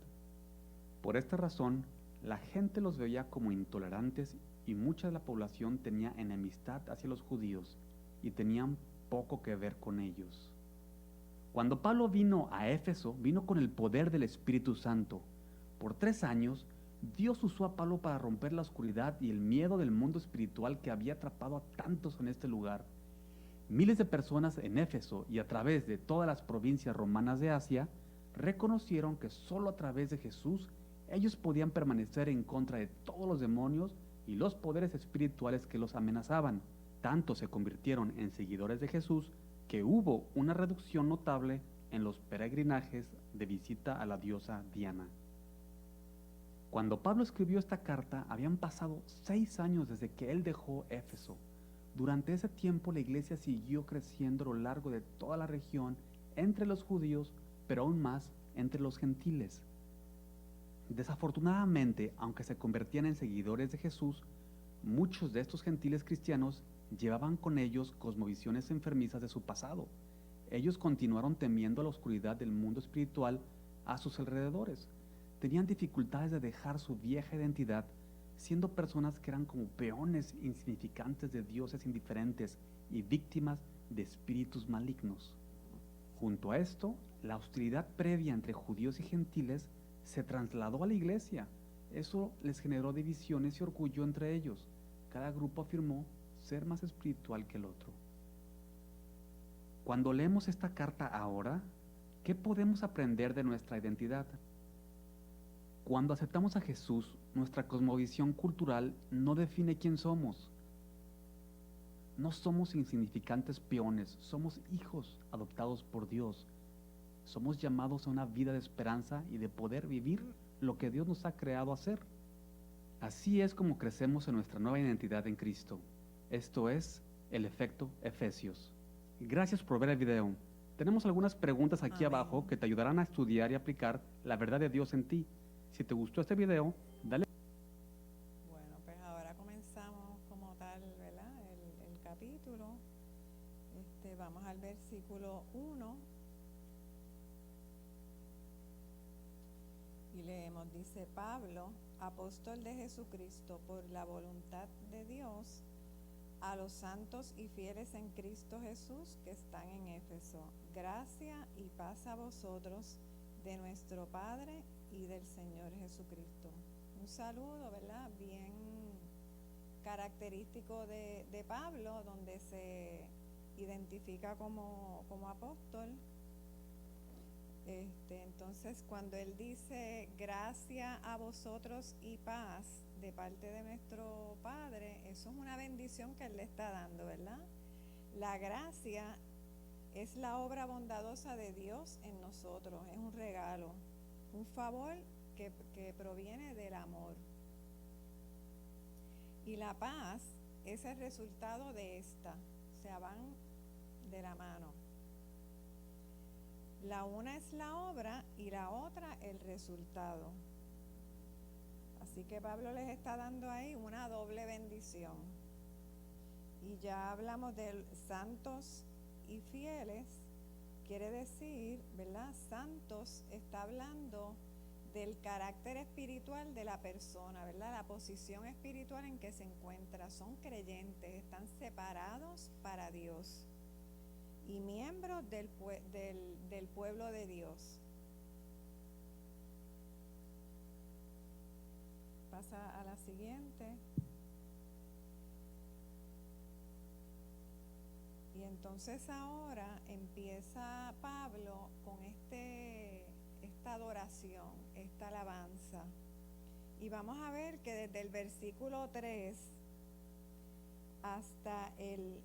Por esta razón, la gente los veía como intolerantes y mucha de la población tenía enemistad hacia los judíos y tenían poco que ver con ellos. Cuando Pablo vino a Éfeso, vino con el poder del Espíritu Santo. Por 3 años, Dios usó a Pablo para romper la oscuridad y el miedo del mundo espiritual que había atrapado a tantos en este lugar. Miles de personas en Éfeso y a través de todas las provincias romanas de Asia reconocieron que solo a través de Jesús ellos podían permanecer en contra de todos los demonios y los poderes espirituales que los amenazaban. Tanto se convirtieron en seguidores de Jesús que hubo una reducción notable en los peregrinajes de visita a la diosa Diana. Cuando Pablo escribió esta carta, habían pasado 6 años desde que él dejó Éfeso. Durante ese tiempo la iglesia siguió creciendo a lo largo de toda la región entre los judíos, pero aún más entre los gentiles. Desafortunadamente, aunque se convertían en seguidores de Jesús, muchos de estos gentiles cristianos llevaban con ellos cosmovisiones enfermizas de su pasado. Ellos continuaron temiendo a la oscuridad del mundo espiritual a sus alrededores. Tenían dificultades de dejar su vieja identidad, siendo personas que eran como peones insignificantes de dioses indiferentes y víctimas de espíritus malignos. Junto a esto, la hostilidad previa entre judíos y gentiles se trasladó a la iglesia. Eso les generó divisiones y orgullo entre ellos. Cada grupo afirmó ser más espiritual que el otro. Cuando leemos esta carta ahora, ¿qué podemos aprender de nuestra identidad? Cuando aceptamos a Jesús, nuestra cosmovisión cultural no define quién somos. No somos insignificantes peones, somos hijos adoptados por Dios. Somos llamados a una vida de esperanza y de poder vivir lo que Dios nos ha creado hacer. Así es como crecemos en nuestra nueva identidad en Cristo. Esto es el efecto Efesios. Gracias por ver el video. Tenemos algunas preguntas aquí Amén. abajo que te ayudarán a estudiar y aplicar la verdad de Dios en ti. Si te gustó este video, dale. Bueno, pues ahora comenzamos como tal, ¿verdad? El capítulo. Vamos al versículo 1 y leemos, dice: Pablo, apóstol de Jesucristo por la voluntad de Dios, a los santos y fieles en Cristo Jesús que están en Éfeso, gracia y paz a vosotros de nuestro Padre y del Señor Jesucristo. Un saludo, ¿verdad? Bien característico de Pablo, donde se identifica como apóstol. Entonces, cuando él dice gracia a vosotros y paz de parte de nuestro Padre, eso es una bendición que él le está dando, ¿verdad? La gracia es la obra bondadosa de Dios en nosotros, es un regalo, un favor que proviene del amor. Y la paz es el resultado de esta, o sea, van de la mano. La una es la obra y la otra el resultado. Así que Pablo les está dando ahí una doble bendición. Y ya hablamos de santos y fieles, quiere decir, ¿verdad? Santos está hablando del carácter espiritual de la persona, ¿verdad? La posición espiritual en que se encuentra. Son creyentes, están separados para Dios y miembros del pueblo de Dios. Pasa a la siguiente. Y entonces ahora empieza Pablo con esta adoración, esta alabanza. Y vamos a ver que desde el versículo 3 hasta el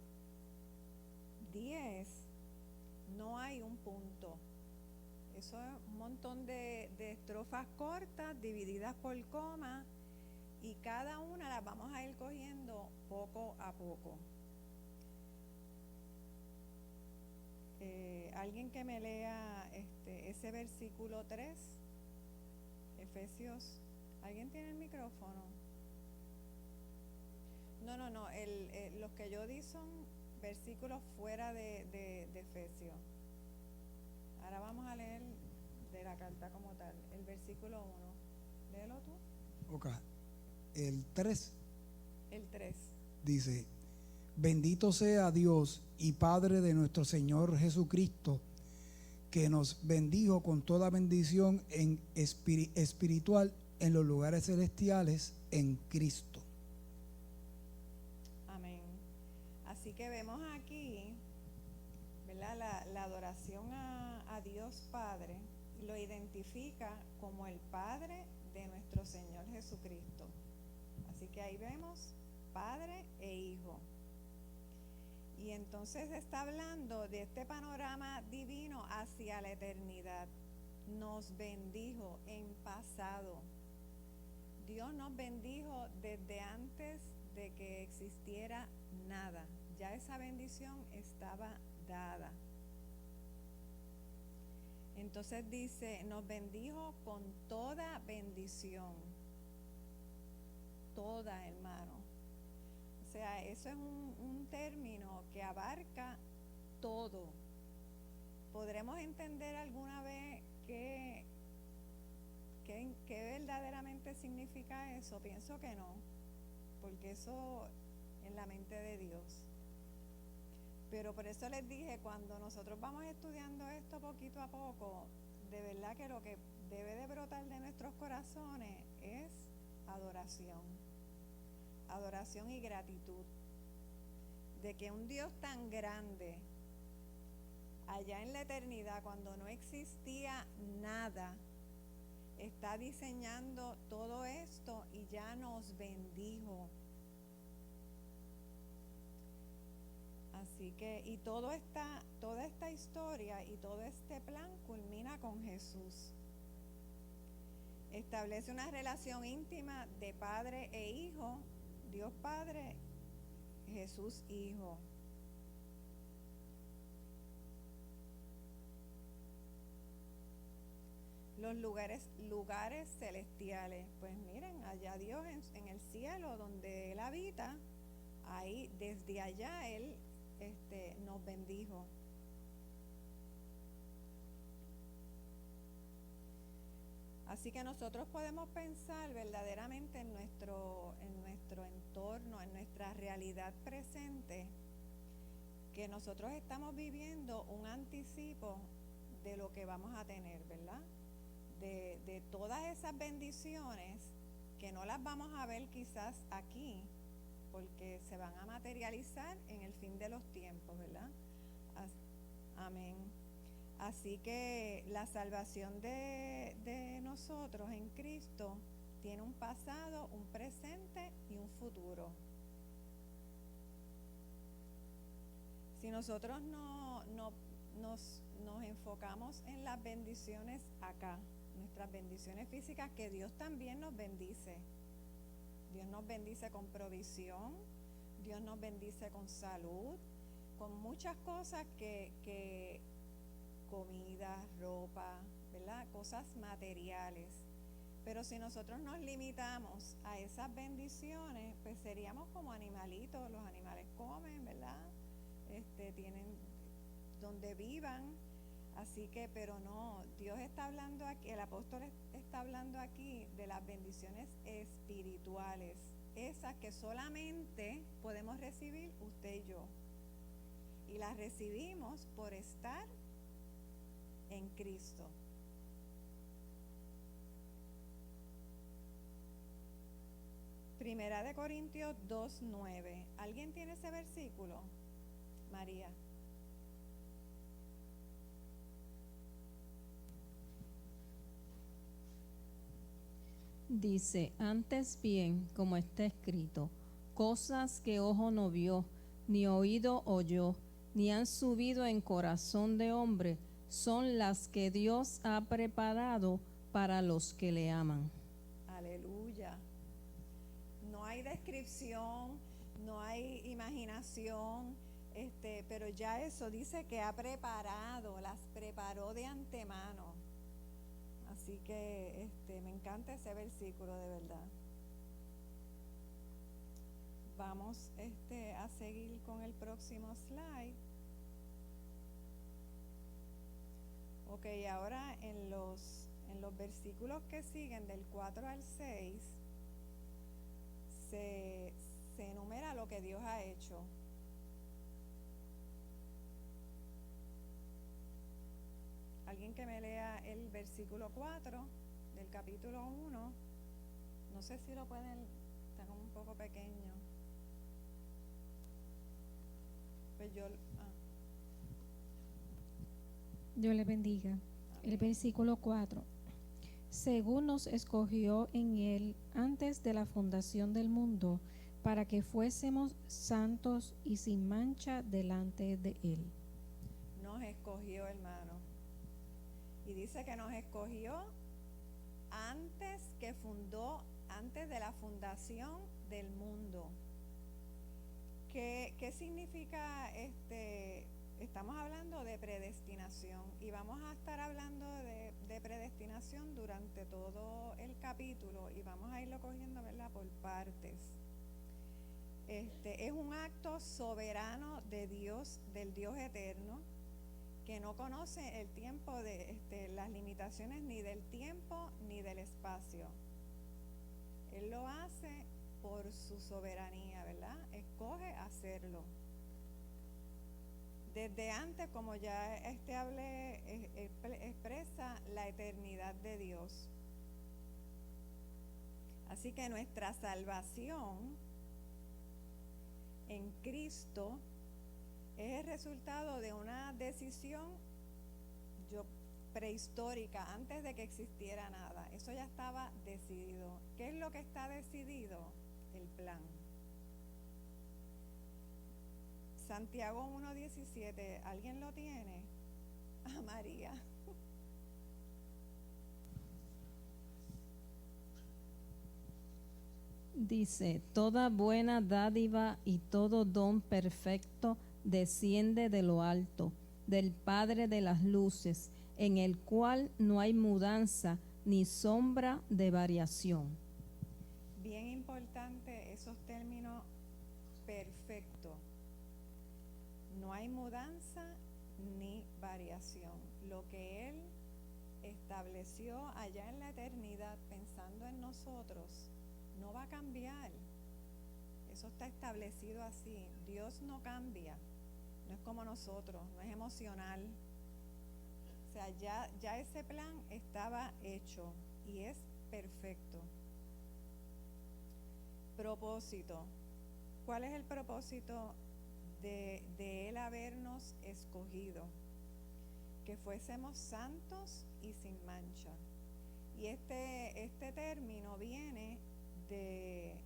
10 no hay un punto. Eso es un montón de estrofas cortas divididas por coma, y cada una las vamos a ir cogiendo poco a poco. Alguien que me lea ese versículo 3, Efesios. ¿Alguien tiene el micrófono? No, los que yo di son versículos fuera de Efesios. Ahora vamos a leer de la carta como tal, el versículo 1. Léelo tú. Ok. El 3 El 3. dice: bendito sea Dios y Padre de nuestro Señor Jesucristo, que nos bendijo con toda bendición en espiritual en los lugares celestiales en Cristo. Amén. Así que vemos aquí, ¿verdad? La adoración a Dios Padre lo identifica como el Padre de nuestro Señor Jesucristo. Así que ahí vemos Padre e Hijo. Y entonces está hablando de este panorama divino hacia la eternidad. Nos bendijo en pasado. Dios nos bendijo desde antes de que existiera nada. Ya esa bendición estaba dada. Entonces dice, nos bendijo con toda bendición. Toda, hermano. O sea, eso es un término que abarca todo. ¿Podremos entender alguna vez qué verdaderamente significa eso? Pienso que no, porque eso en la mente de Dios. Pero por eso les dije, cuando nosotros vamos estudiando esto poquito a poco, de verdad que lo que debe de brotar de nuestros corazones es adoración. Adoración y gratitud de que un Dios tan grande, allá en la eternidad, cuando no existía nada, está diseñando todo esto y ya nos bendijo. Así que, y toda esta historia y todo este plan culmina con Jesús. Establece una relación íntima de padre e hijo, Dios Padre, Jesús Hijo. Los lugares celestiales, pues miren, allá Dios en el cielo donde Él habita, ahí desde allá Él nos bendijo. Así que nosotros podemos pensar verdaderamente en nuestro entorno, en nuestra realidad presente, que nosotros estamos viviendo un anticipo de lo que vamos a tener, ¿verdad? De todas esas bendiciones que no las vamos a ver quizás aquí, porque se van a materializar en el fin de los tiempos, ¿verdad? Amén. Así que la salvación de nosotros en Cristo tiene un pasado, un presente y un futuro. Si nosotros nos enfocamos en las bendiciones acá, nuestras bendiciones físicas, que Dios también nos bendice. Dios nos bendice con provisión, Dios nos bendice con salud, con muchas cosas que comida, ropa, ¿verdad? Cosas materiales. Pero si nosotros nos limitamos a esas bendiciones, pues seríamos como animalitos. Los animales comen, ¿verdad? Tienen donde vivan. Así que, pero no, Dios está hablando aquí, el apóstol está hablando aquí de las bendiciones espirituales, esas que solamente podemos recibir usted y yo. Y las recibimos por estar en Cristo. Primera de Corintios 2:9. ¿Alguien tiene ese versículo? María. Dice, antes bien, como está escrito, cosas que ojo no vio, ni oído oyó, ni han subido en corazón de hombre, son las que Dios ha preparado para los que le aman. Aleluya. No hay descripción, no hay imaginación, pero ya eso dice que ha preparado, las preparó de antemano. Así que me encanta ese versículo, de verdad. Vamos a seguir con el próximo slide. Ok, ahora en los versículos que siguen del 4 al 6 se enumera lo que Dios ha hecho. Alguien que me lea el versículo 4 del capítulo 1. No sé si lo pueden, está como un poco pequeño. Pues Dios le bendiga. Amén. El versículo 4. Según nos escogió en Él antes de la fundación del mundo, para que fuésemos santos y sin mancha delante de Él. Nos escogió, hermano. Y dice que nos escogió antes de la fundación del mundo. ¿Qué significa Estamos hablando de predestinación y vamos a estar hablando de predestinación durante todo el capítulo y vamos a irlo cogiendo, ¿verdad?, por partes. Es un acto soberano de Dios, del Dios eterno, que no conoce el tiempo las limitaciones ni del tiempo ni del espacio. Él lo hace por su soberanía, ¿verdad? Escoge hacerlo. Desde antes, como ya expresa la eternidad de Dios. Así que nuestra salvación en Cristo es el resultado de una decisión prehistórica, antes de que existiera nada. Eso ya estaba decidido. ¿Qué es lo que está decidido? El plan. Santiago 1:17, ¿alguien lo tiene? María. dice, toda buena dádiva y todo don perfecto desciende de lo alto, del Padre de las luces, en el cual no hay mudanza ni sombra de variación. Bien importante esos términos: perfecto. No hay mudanza ni variación. Lo que Él estableció allá en la eternidad pensando en nosotros no va a cambiar. Eso está establecido así. Dios no cambia. No es como nosotros, no es emocional. O sea, ya ese plan estaba hecho y es perfecto. Propósito. ¿Cuál es el propósito de Él habernos escogido? Que fuésemos santos y sin mancha. Y este término viene de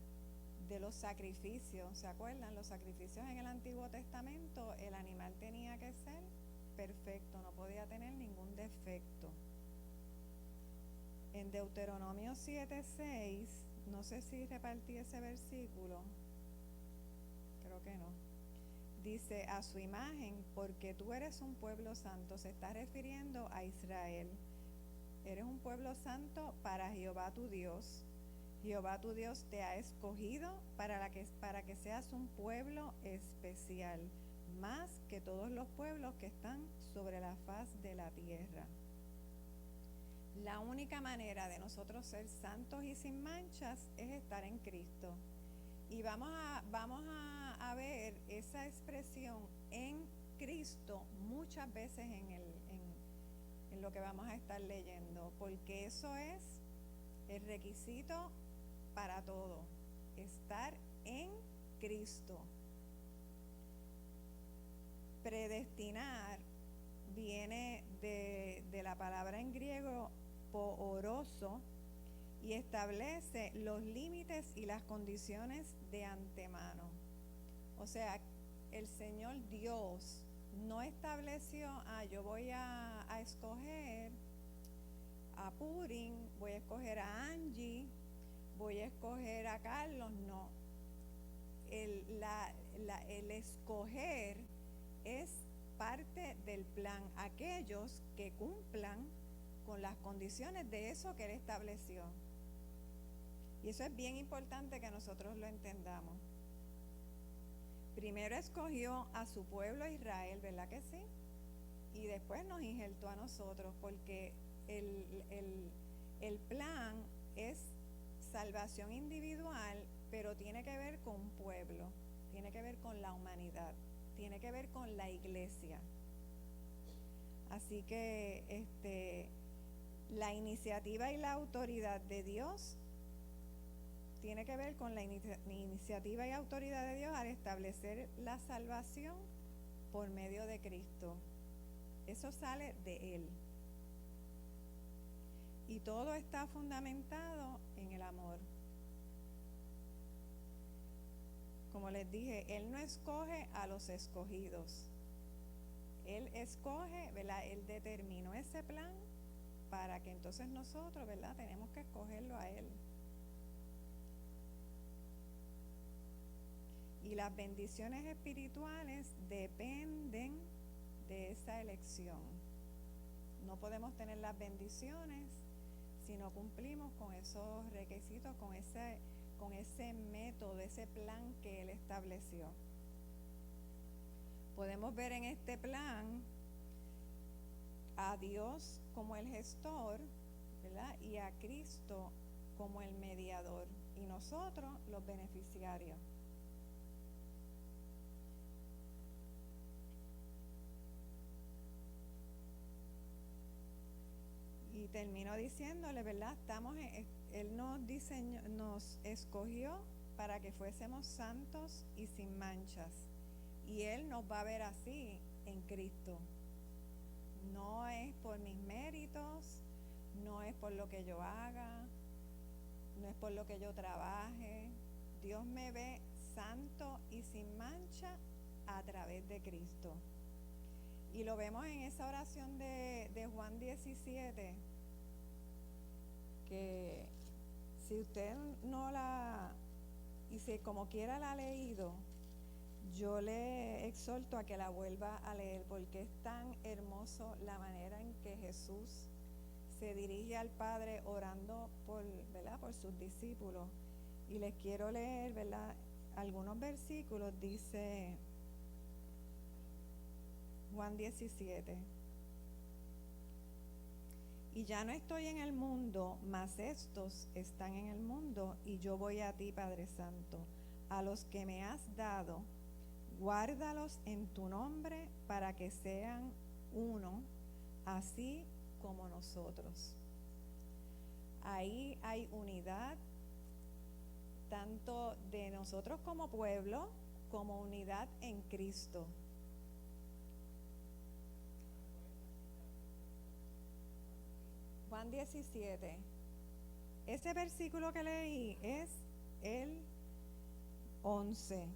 los sacrificios. ¿Se acuerdan? Los sacrificios en el Antiguo Testamento, el animal tenía que ser perfecto, no podía tener ningún defecto. En Deuteronomio 7:6, no sé si repartí ese versículo, creo que no. Dice, a su imagen, porque tú eres un pueblo santo. Se está refiriendo a Israel. Eres un pueblo santo para Jehová tu Dios. Jehová tu Dios te ha escogido para que seas un pueblo especial, más que todos los pueblos que están sobre la faz de la tierra. La única manera de nosotros ser santos y sin manchas es estar en Cristo. Y vamos a ver esa expresión en Cristo muchas veces en lo que vamos a estar leyendo, porque eso es el requisito para todo: estar en Cristo. Predestinar viene de la palabra en griego pooroso, y establece los límites y las condiciones de antemano. O sea, el Señor Dios no estableció, yo voy a escoger a Purin, voy a escoger a Angie, voy a escoger a Carlos. No. El escoger es parte del plan, aquellos que cumplan con las condiciones de eso que Él estableció. Y eso es bien importante que nosotros lo entendamos. Primero escogió a su pueblo Israel, ¿verdad que sí? Y después nos injertó a nosotros, porque el plan es salvación individual, pero tiene que ver con un pueblo, tiene que ver con la humanidad, tiene que ver con la iglesia. Así que la iniciativa y la autoridad de Dios tiene que ver con la iniciativa y autoridad de Dios al establecer la salvación por medio de Cristo. Eso sale de Él. Y todo está fundamentado en el amor. Como les dije, Él no escoge a los escogidos. Él escoge, ¿verdad? Él determinó ese plan para que entonces nosotros, ¿verdad?, tenemos que escogerlo a Él. Y las bendiciones espirituales dependen de esa elección. No podemos tener las bendiciones si no cumplimos con esos requisitos, con ese método, ese plan que Él estableció. Podemos ver en este plan a Dios como el gestor, ¿verdad?, y a Cristo como el mediador, y nosotros los beneficiarios. Y termino diciéndole, ¿verdad? Él nos diseñó, nos escogió para que fuésemos santos y sin manchas. Y Él nos va a ver así en Cristo. No es por mis méritos, no es por lo que yo haga, no es por lo que yo trabaje. Dios me ve santo y sin mancha a través de Cristo. Y lo vemos en esa oración de Juan 17, que si usted no la como quiera la ha leído, yo le exhorto a que la vuelva a leer porque es tan hermoso la manera en que Jesús se dirige al Padre orando por, ¿verdad?, por sus discípulos. Y les quiero leer, ¿verdad?, algunos versículos. Dice Juan 17: y ya no estoy en el mundo, mas estos están en el mundo, y yo voy a ti, Padre Santo. A los que me has dado, guárdalos en tu nombre, para que sean uno, así como nosotros. Ahí hay unidad, tanto de nosotros como pueblo, como unidad en Cristo. Juan 17. Ese versículo que leí es el 11.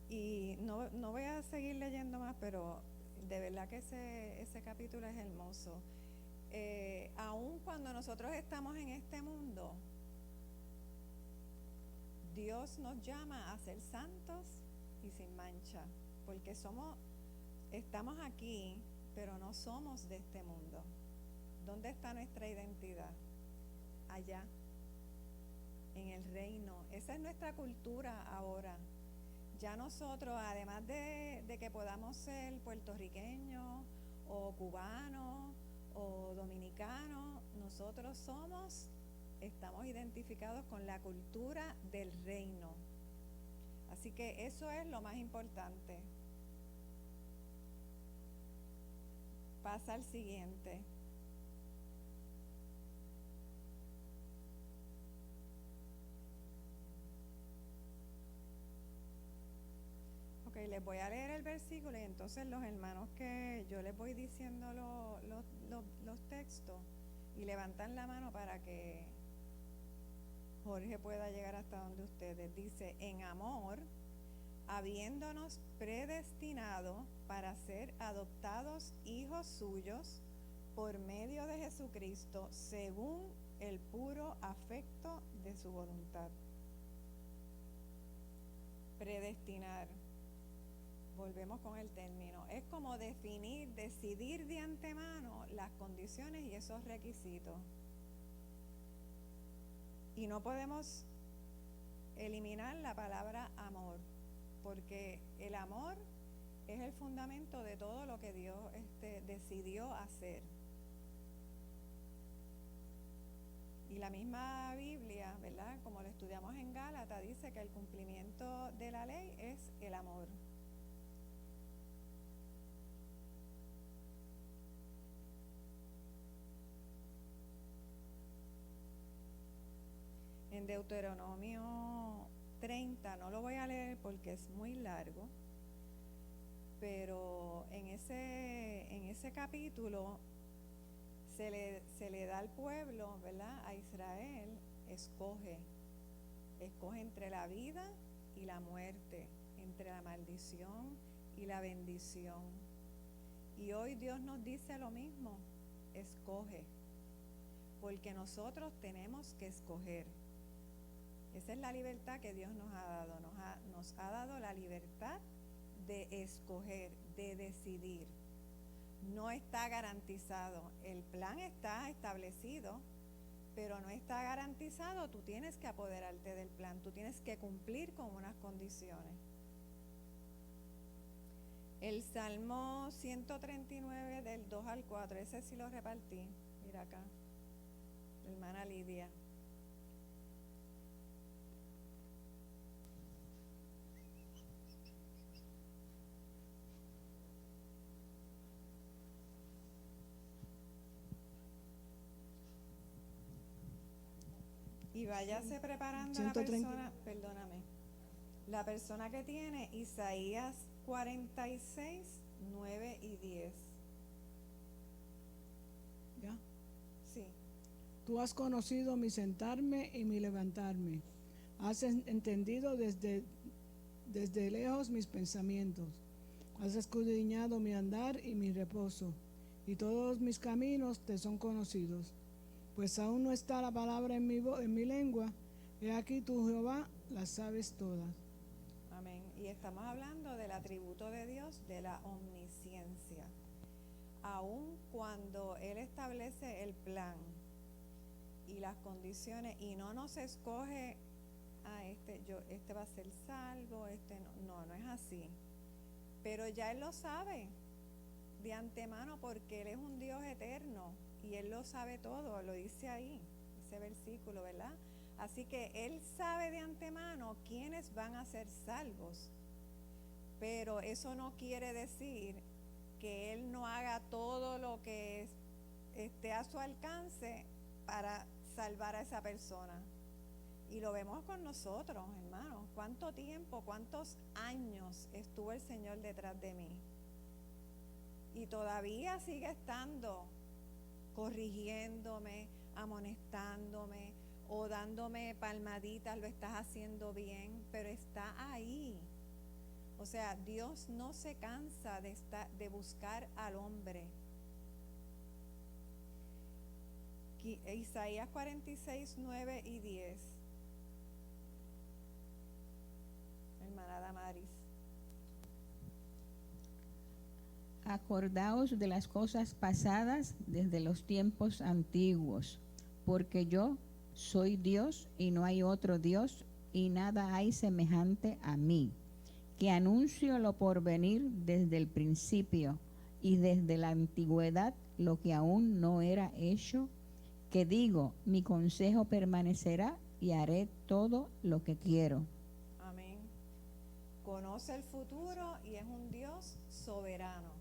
Y no voy a seguir leyendo más, pero de verdad que ese capítulo es hermoso. Aun cuando nosotros estamos en este mundo, Dios nos llama a ser santos y sin mancha, porque estamos aquí, pero no somos de este mundo. ¿Dónde está nuestra identidad? Allá, en el reino. Esa es nuestra cultura ahora. Ya nosotros, además de que podamos ser puertorriqueños o cubanos o dominicanos, nosotros estamos identificados con la cultura del reino. Así que eso es lo más importante. Pasa al siguiente. Ok, les voy a leer el versículo y entonces los hermanos que yo les voy diciendo los textos y levantan la mano para que Jorge pueda llegar hasta donde ustedes. Dice: en amor, habiéndonos predestinado para ser adoptados hijos suyos por medio de Jesucristo, según el puro afecto de su voluntad. Predestinar. Volvemos con el término. Es como decidir de antemano las condiciones y esos requisitos. Y no podemos eliminar la palabra amor, porque el amor es el fundamento de todo lo que Dios decidió hacer. Y la misma Biblia, ¿verdad?, como lo estudiamos en Gálatas, dice que el cumplimiento de la ley es el amor. En Deuteronomio 30, no lo voy a leer porque es muy largo, pero en ese capítulo se le da al pueblo, ¿verdad?, a Israel, escoge entre la vida y la muerte, entre la maldición y la bendición. Y hoy Dios nos dice lo mismo: escoge, porque nosotros tenemos que escoger. Esa es la libertad que Dios nos ha dado. Nos ha dado la libertad de escoger, de decidir. No está garantizado. El plan está establecido, pero no está garantizado. Tú tienes que apoderarte del plan. Tú tienes que cumplir con unas condiciones. El Salmo 139 del 2 al 4, ese sí lo repartí. Mira acá, la hermana Lidia. Y váyase preparando 130. la persona que tiene Isaías 46, 9 y 10. ¿Ya? Sí. Tú has conocido mi sentarme y mi levantarme. Has entendido desde lejos mis pensamientos. Has escudriñado mi andar y mi reposo, y todos mis caminos te son conocidos. pues aún no está la palabra en mi lengua. He aquí tú, Jehová, las sabes todas. Amén. Y estamos hablando del atributo de Dios, de la omnisciencia. Aun cuando Él establece el plan y las condiciones y no nos escoge, este va a ser salvo, no es así. Pero ya Él lo sabe de antemano porque Él es un Dios eterno y Él lo sabe todo, lo dice ahí, ese versículo, ¿verdad? Así que Él sabe de antemano quiénes van a ser salvos, pero eso no quiere decir que Él no haga todo lo que esté a su alcance para salvar a esa persona. Y lo vemos con nosotros, hermanos. ¿Cuánto tiempo, cuántos años estuvo el Señor detrás de mí? Y todavía sigue estando corrigiéndome, amonestándome o dándome palmaditas, lo estás haciendo bien, pero está ahí. O sea, Dios no se cansa de buscar al hombre. Isaías 46, 9 y 10. Hermana Damaris. Acordaos de las cosas pasadas desde los tiempos antiguos, porque yo soy Dios y no hay otro Dios, y nada hay semejante a mí, que anuncio lo porvenir desde el principio y desde la antigüedad lo que aún no era hecho, que digo, mi consejo permanecerá y haré todo lo que quiero. Amén. Conoce el futuro y es un Dios soberano.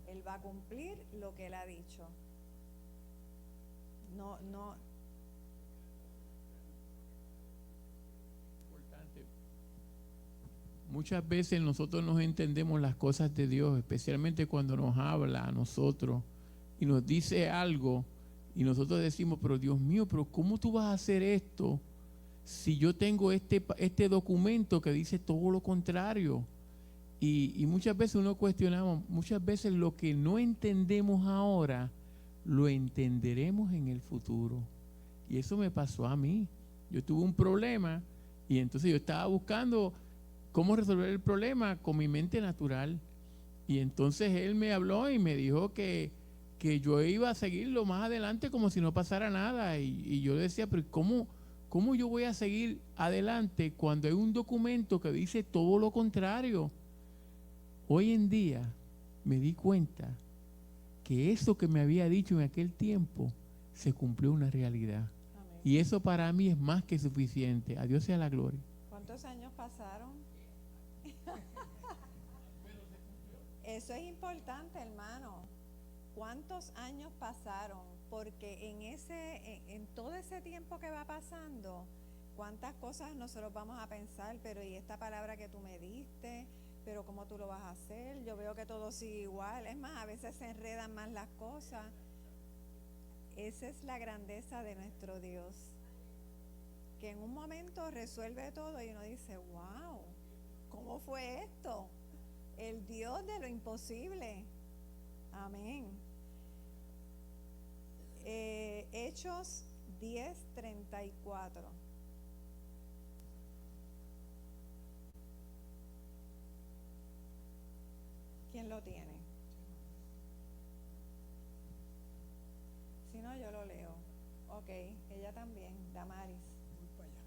Él va a cumplir lo que Él ha dicho. No. Importante. Muchas veces nosotros no entendemos las cosas de Dios, especialmente cuando nos habla a nosotros y nos dice algo y nosotros decimos, pero Dios mío, pero ¿cómo tú vas a hacer esto si yo tengo este documento que dice todo lo contrario? Y muchas veces uno cuestionamos, muchas veces lo que no entendemos ahora, lo entenderemos en el futuro. Y eso me pasó a mí. Yo tuve un problema y entonces yo estaba buscando cómo resolver el problema con mi mente natural. Y entonces él me habló y me dijo que yo iba a seguirlo más adelante como si no pasara nada. Y yo decía, pero ¿cómo yo voy a seguir adelante cuando hay un documento que dice todo lo contrario? Hoy en día me di cuenta que eso que me había dicho en aquel tiempo se cumplió una realidad. Amén. Y eso para mí es más que suficiente. A Dios sea la gloria. ¿Cuántos años pasaron? Eso es importante, hermano. ¿Cuántos años pasaron? Porque en todo ese tiempo que va pasando, cuántas cosas nosotros vamos a pensar, pero y esta palabra que tú me diste, pero ¿cómo tú lo vas a hacer? Yo veo que todo sigue igual. Es más, a veces se enredan más las cosas. Esa es la grandeza de nuestro Dios, que en un momento resuelve todo y uno dice, wow, ¿cómo fue esto? El Dios de lo imposible. Amén. Hechos 10:34. ¿Quién lo tiene? Si no, yo lo leo. Ok, ella también, Damaris. Voy para allá.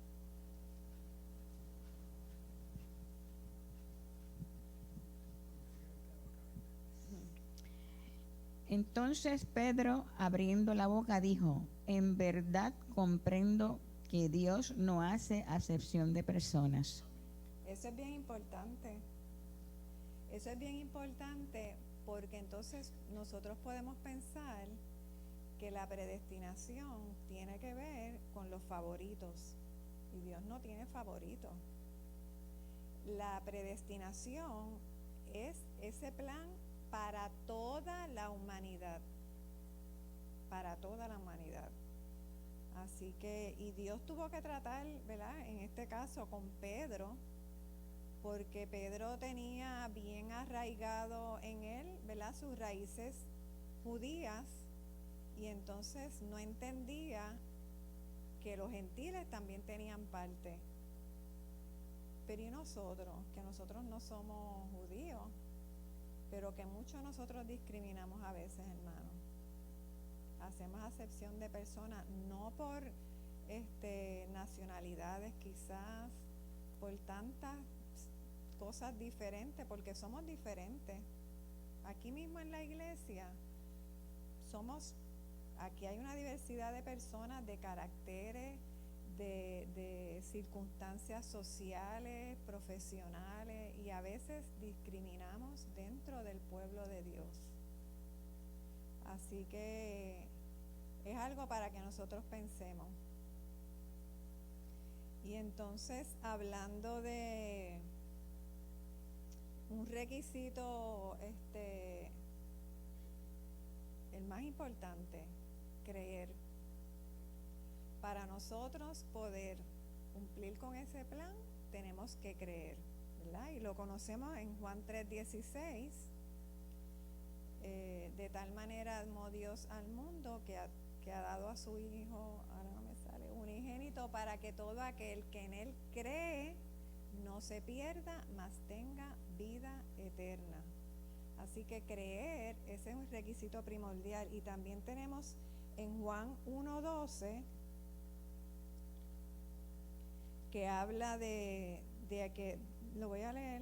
Entonces Pedro, abriendo la boca, dijo, en verdad comprendo que Dios no hace acepción de personas. Eso es bien importante. Eso es bien importante porque entonces nosotros podemos pensar que la predestinación tiene que ver con los favoritos y Dios no tiene favoritos. La predestinación es ese plan para toda la humanidad, para toda la humanidad. Así que, y Dios tuvo que tratar, ¿verdad? En este caso con Pedro, porque Pedro tenía bien arraigado en él, ¿verdad? Sus raíces judías, y entonces no entendía que los gentiles también tenían parte. Pero ¿y nosotros? Que nosotros no somos judíos, pero que muchos nosotros discriminamos a veces, hermano. Hacemos acepción de personas, no por nacionalidades quizás, por tantas cosas diferentes, porque somos diferentes. Aquí mismo en la iglesia aquí hay una diversidad de personas, de caracteres, de circunstancias sociales, profesionales, y a veces discriminamos dentro del pueblo de Dios. Así que es algo para que nosotros pensemos. Y entonces, hablando de un requisito, el más importante, creer. Para nosotros poder cumplir con ese plan, tenemos que creer, ¿verdad? Y lo conocemos en Juan 3:16. De tal manera amó Dios al mundo que ha dado a su Hijo, ahora no me sale, unigénito, para que todo aquel que en Él cree no se pierda, mas tenga vida eterna. Así que creer, ese es un requisito primordial. Y también tenemos en Juan 1:12, que habla de que, lo voy a leer.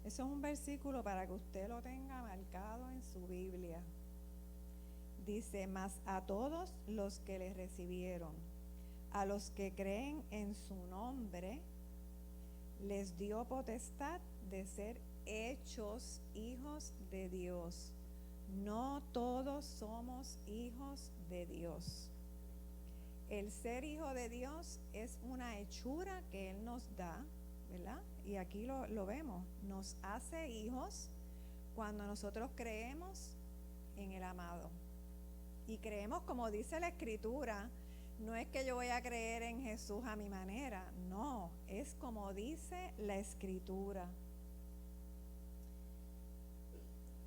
Eso es un versículo para que usted lo tenga marcado en su Biblia. Dice: mas a todos los que le recibieron, a los que creen en su nombre, les dio potestad de ser hechos hijos de Dios. No todos somos hijos de Dios. El ser hijo de Dios es una hechura que Él nos da, ¿verdad? Y aquí lo vemos, nos hace hijos cuando nosotros creemos en el amado. Y creemos como dice la Escritura. No es que yo voy a creer en Jesús a mi manera, no, es como dice la Escritura.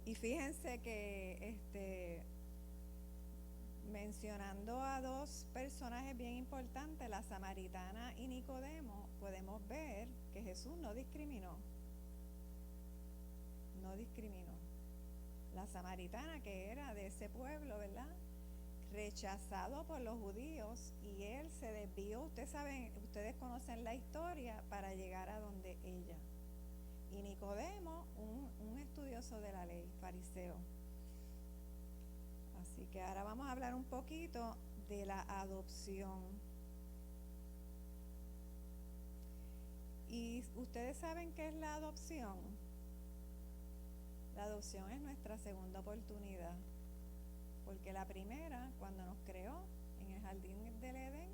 Y fíjense que mencionando a dos personajes bien importantes, la samaritana y Nicodemo, podemos ver que Jesús no discriminó. La samaritana, que era de ese pueblo, ¿verdad?, rechazado por los judíos, y él se desvió, ustedes conocen la historia, para llegar a donde ella. Y Nicodemo, un estudioso de la ley, fariseo. Así que ahora vamos a hablar un poquito de la adopción. ¿Y ustedes saben qué es la adopción? La adopción es nuestra segunda oportunidad. Porque la primera, cuando nos creó en el jardín del Edén,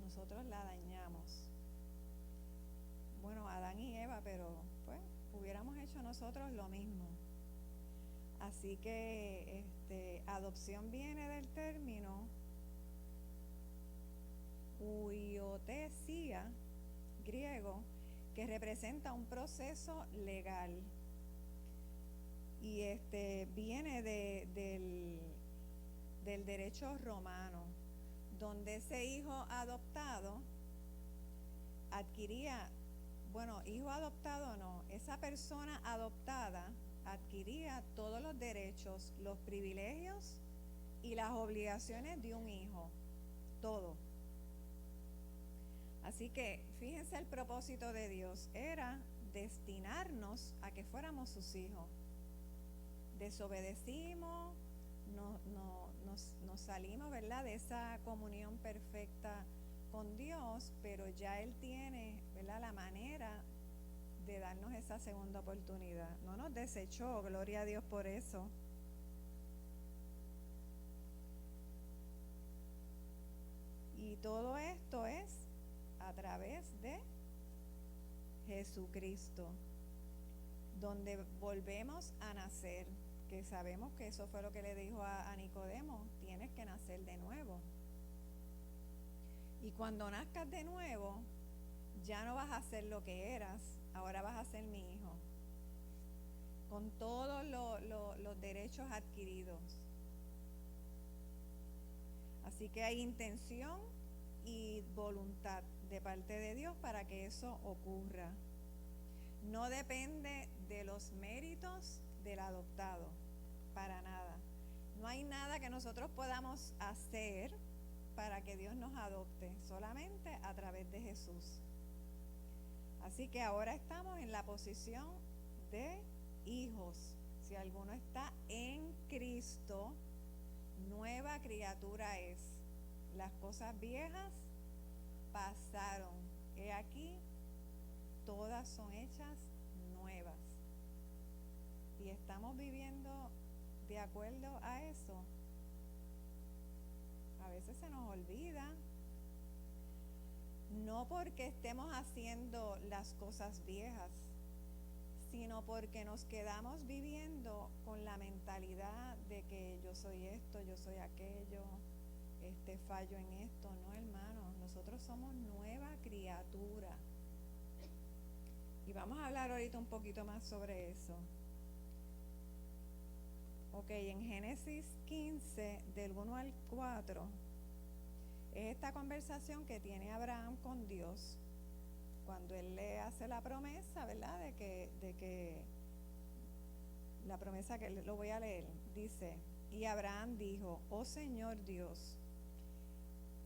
nosotros la dañamos. Bueno, Adán y Eva, pero pues hubiéramos hecho nosotros lo mismo. Así que adopción viene del término huiotesia, griego, que representa un proceso legal. Y viene del derecho romano, donde ese hijo adoptado adquiría, hijo adoptado no, esa persona adoptada adquiría todos los derechos, los privilegios y las obligaciones de un hijo, todo. Así que fíjense, el propósito de Dios era destinarnos a que fuéramos sus hijos. Desobedecimos, nos salimos, ¿verdad?, de esa comunión perfecta con Dios, pero ya Él tiene, ¿verdad?, la manera de darnos esa segunda oportunidad. No nos desechó, gloria a Dios por eso. Y todo esto es a través de Jesucristo, donde volvemos a nacer, que sabemos que eso fue lo que le dijo a Nicodemo: tienes que nacer de nuevo. Y cuando nazcas de nuevo, ya no vas a ser lo que eras, ahora vas a ser mi hijo, con todos los derechos adquiridos. Así que hay intención y voluntad de parte de Dios para que eso ocurra. No depende de los méritos del adoptado, para nada. No hay nada que nosotros podamos hacer para que Dios nos adopte, solamente a través de Jesús. Así que ahora estamos en la posición de hijos. Si alguno está en Cristo, nueva criatura es. Las cosas viejas pasaron. He aquí, todas son hechas nuevas. Y estamos viviendo de acuerdo a eso. A veces se nos olvida. No porque estemos haciendo las cosas viejas, sino porque nos quedamos viviendo con la mentalidad de que yo soy esto, yo soy aquello, fallo en esto. No, hermano, nosotros somos nueva criatura. Y vamos a hablar ahorita un poquito más sobre eso. Ok, en Génesis 15, del 1 al 4, es esta conversación que tiene Abraham con Dios cuando él le hace la promesa, ¿verdad? De que la promesa que lo voy a leer, dice: y Abraham dijo: oh Señor Dios,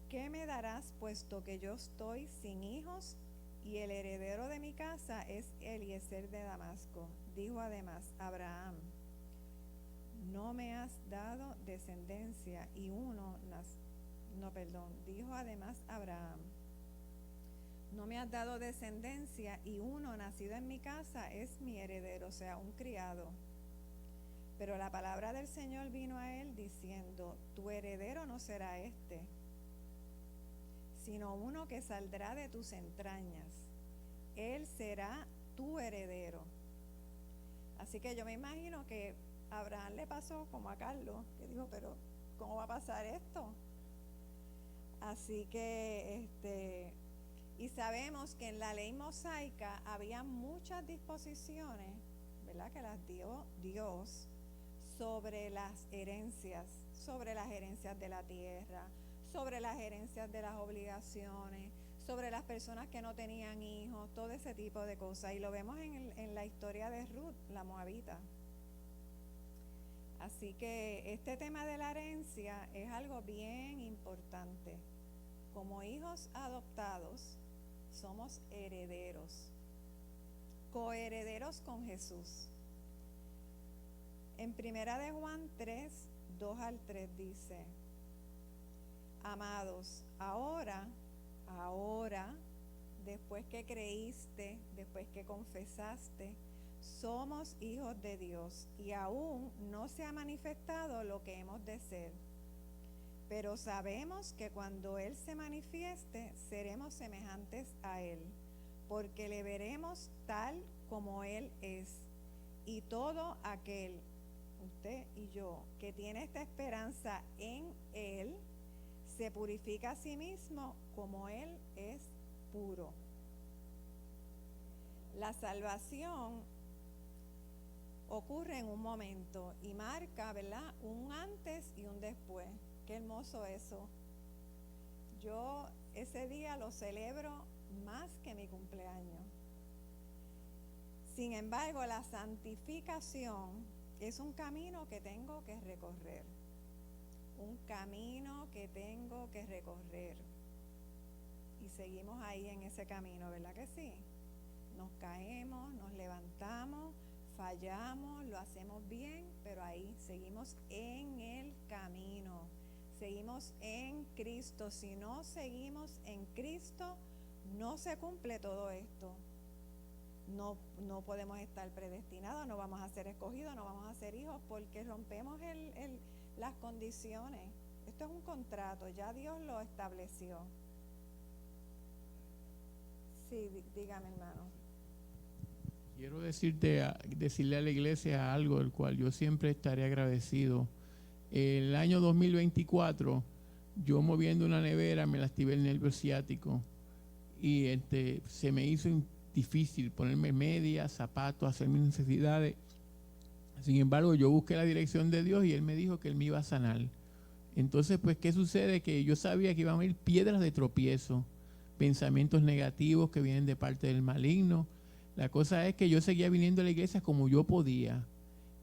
¿qué me darás puesto que yo estoy sin hijos y el heredero de mi casa es Eliezer de Damasco? Dijo además Abraham: no me has dado descendencia y dijo además Abraham: no me has dado descendencia y uno nacido en mi casa es mi heredero, o sea, un criado. Pero la palabra del Señor vino a él diciendo: tu heredero no será este, sino uno que saldrá de tus entrañas. Él será tu heredero. Así que yo me imagino que a Abraham le pasó como a Carlos, que dijo: pero ¿cómo va a pasar esto? Así que y sabemos que en la ley mosaica había muchas disposiciones, ¿verdad?, que las dio Dios sobre las herencias de la tierra, sobre las herencias de las obligaciones, sobre las personas que no tenían hijos, todo ese tipo de cosas. Y lo vemos en la historia de Ruth, la moabita. Así que este tema de la herencia es algo bien importante. Como hijos adoptados, somos herederos, coherederos con Jesús. En Primera de Juan 3, 2 al 3 dice: amados, ahora, después que creíste, después que confesaste, somos hijos de Dios y aún no se ha manifestado lo que hemos de ser. Pero sabemos que cuando Él se manifieste, seremos semejantes a Él, porque le veremos tal como Él es. Y todo aquel, usted y yo, que tiene esta esperanza en Él, se purifica a sí mismo como Él es puro. La salvación ocurre en un momento y marca, ¿verdad?, un antes y un después. Qué hermoso eso. Yo ese día lo celebro más que mi cumpleaños. Sin embargo, la santificación es un camino que tengo que recorrer. Un camino que tengo que recorrer. Y seguimos ahí en ese camino, ¿verdad que sí? Nos caemos, nos levantamos, fallamos, lo hacemos bien, pero ahí seguimos en el camino. Seguimos en Cristo. Si no seguimos en Cristo, no se cumple todo esto. No podemos estar predestinados, no vamos a ser escogidos, no vamos a ser hijos, porque rompemos las condiciones. Esto es un contrato, ya Dios lo estableció. Sí, dígame, hermano. Quiero decirle a la iglesia algo del cual yo siempre estaré agradecido. El año 2024, yo moviendo una nevera me lastimé el nervio ciático y se me hizo difícil ponerme medias, zapatos, hacer mis necesidades. Sin embargo, yo busqué la dirección de Dios y Él me dijo que Él me iba a sanar. Entonces, pues, ¿qué sucede? Que yo sabía que iban a venir piedras de tropiezo, pensamientos negativos que vienen de parte del maligno. La cosa es que yo seguía viniendo a la iglesia como yo podía.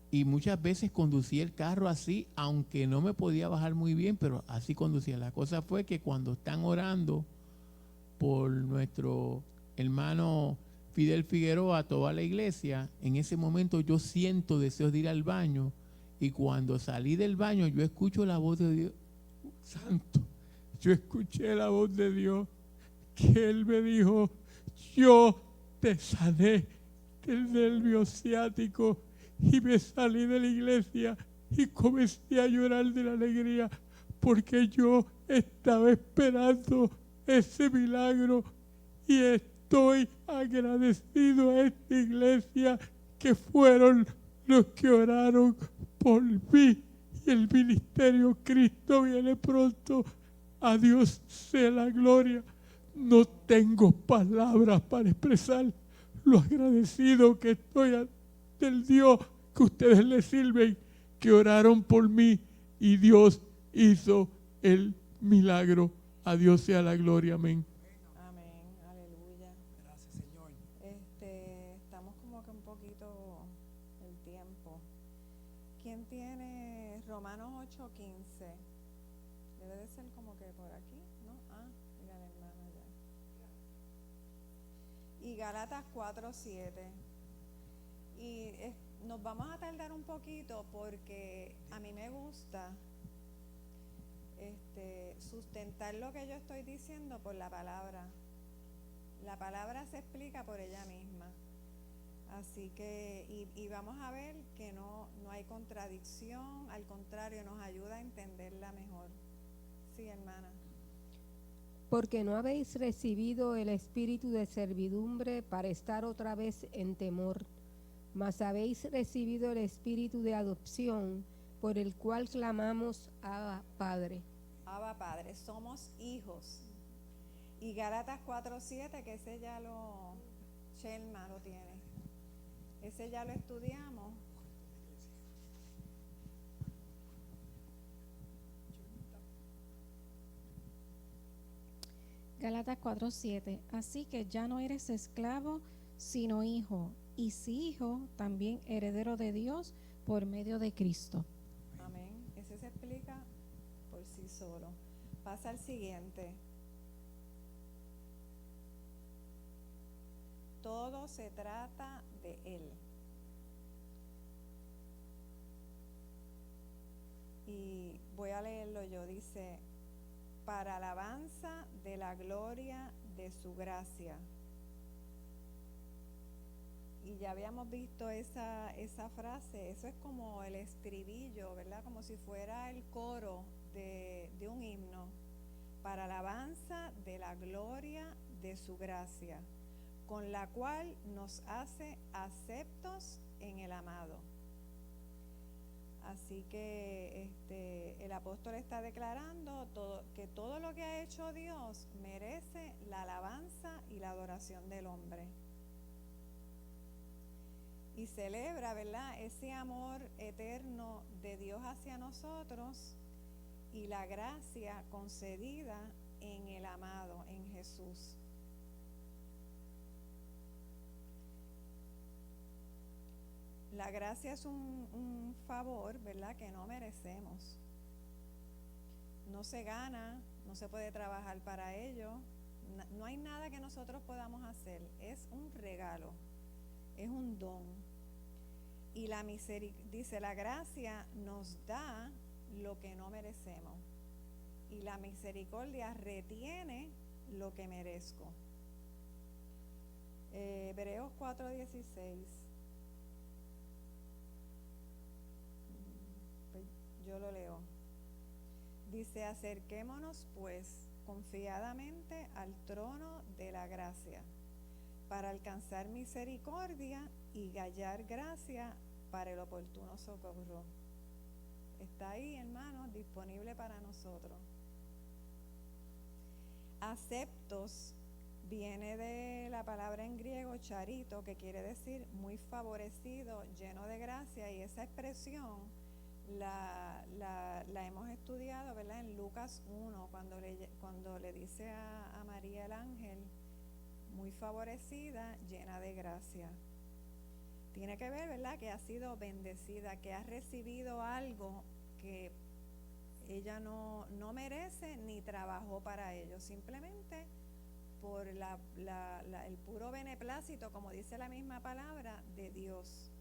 Y muchas veces conducía el carro así, aunque no me podía bajar muy bien, pero así conducía. La cosa fue que cuando están orando por nuestro hermano Fidel Figueroa, toda la iglesia, en ese momento yo siento deseos de ir al baño, y cuando salí del baño yo escucho la voz de Dios Santo. Yo escuché la voz de Dios, que Él me dijo: yo te sané del nervio ciático. Y me salí de la iglesia y comencé a llorar de la alegría, porque yo estaba esperando ese milagro, y estoy agradecido a esta iglesia, que fueron los que oraron por mí. Y el ministerio Cristo viene pronto. A Dios sea la gloria. No tengo palabras para expresar lo agradecido que estoy del Dios que ustedes le sirven, que oraron por mí y Dios hizo el milagro. A Dios sea la gloria. Amén. Amén, aleluya. Gracias, Señor. Estamos como que un poquito el tiempo. ¿Quién tiene Romanos 8:15? Debe de ser como que por aquí, ¿no? Mira la hermana ya. Y Gálatas 4:7. Y nos vamos a tardar un poquito, porque a mí me gusta sustentar lo que yo estoy diciendo por la palabra. La palabra se explica por ella misma. Así que, y vamos a ver que no hay contradicción, al contrario, nos ayuda a entenderla mejor. Sí, hermana. Porque no habéis recibido el espíritu de servidumbre para estar otra vez en temor, mas habéis recibido el espíritu de adopción, por el cual clamamos: Abba, Padre. Abba, Padre, somos hijos. Y Gálatas 4:7, que ese ya Shelma lo tiene. Ese ya lo estudiamos. Gálatas 4:7. Así que ya no eres esclavo, sino hijo, y si hijo, también heredero de Dios por medio de Cristo. Amén. Ese se explica por sí solo. Pasa al siguiente. Todo se trata de Él. Y voy a leerlo yo. Dice: para alabanza de la gloria de su gracia. Y ya habíamos visto esa frase. Eso es como el estribillo, ¿verdad? Como si fuera el coro de un himno. Para alabanza de la gloria de su gracia, con la cual nos hace aceptos en el amado. Así que el apóstol está declarando que todo lo que ha hecho Dios merece la alabanza y la adoración del hombre. Y celebra, ¿verdad?, ese amor eterno de Dios hacia nosotros y la gracia concedida en el amado, en Jesús. La gracia es un favor, ¿verdad?, que no merecemos. No se gana, no se puede trabajar para ello. No hay nada que nosotros podamos hacer. Es un regalo, es un don. Y dice, la gracia nos da lo que no merecemos. Y la misericordia retiene lo que merezco. Hebreos 4:16. Yo lo leo. Dice: acerquémonos pues confiadamente al trono de la gracia, para alcanzar misericordia y hallar gracia para el oportuno socorro. Está ahí, hermanos, disponible para nosotros. Aceptos Viene de la palabra en griego charito, que quiere decir muy favorecido, lleno de gracia, y esa expresión la hemos estudiado, ¿verdad? En Lucas 1, cuando le dice a María el ángel, muy favorecida, llena de gracia. Tiene que ver, ¿verdad?, que ha sido bendecida, que ha recibido algo que ella no merece ni trabajó para ello, simplemente por el puro beneplácito, como dice la misma palabra, de Dios.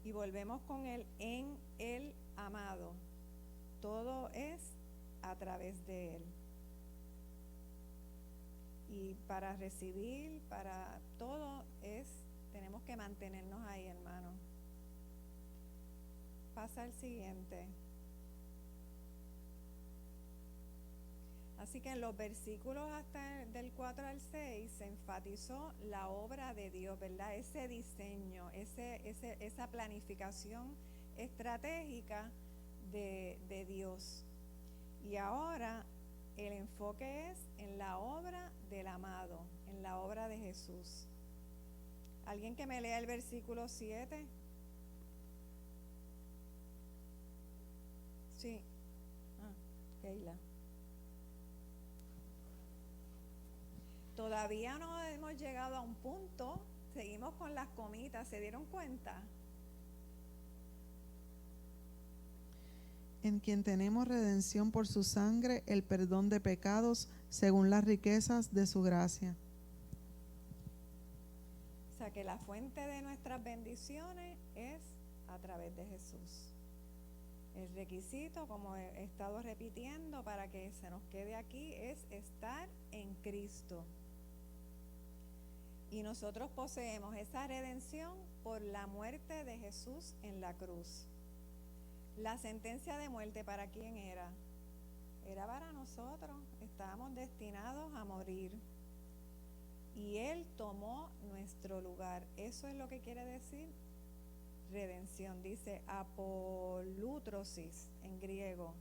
Y volvemos con el en el amado. Todo es a través de Él. Y para recibir, para todo tenemos que mantenernos ahí, hermano. Pasa al siguiente. Así que en los versículos hasta del 4 al 6 se enfatizó la obra de Dios, ¿verdad? Ese diseño, esa planificación estratégica de Dios. Y ahora el enfoque es en la obra del amado, en la obra de Jesús. ¿Alguien que me lea el versículo 7? Sí. Keila. Todavía no hemos llegado a un punto, seguimos con las comitas, ¿se dieron cuenta? En quien tenemos redención por su sangre, el perdón de pecados, según las riquezas de su gracia. O sea que la fuente de nuestras bendiciones es a través de Jesús. El requisito, como he estado repitiendo para que se nos quede aquí, es estar en Cristo. Y nosotros poseemos esa redención por la muerte de Jesús en la cruz. La sentencia de muerte, ¿para quién era? Era para nosotros. Estábamos destinados a morir. Y Él tomó nuestro lugar. Eso es lo que quiere decir redención. Dice apolútrosis en griego,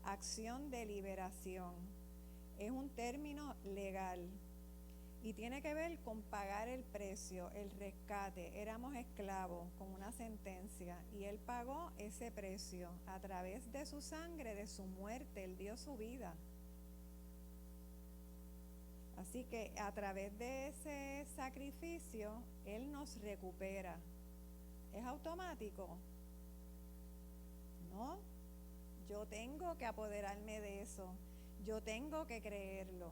acción de liberación. Es un término legal y tiene que ver con pagar el precio, el rescate. Éramos esclavos con una sentencia y Él pagó ese precio a través de su sangre, de su muerte. Él dio su vida. Así que a través de ese sacrificio Él nos recupera. ¿Es automático? No, yo tengo que apoderarme de eso, yo tengo que creerlo.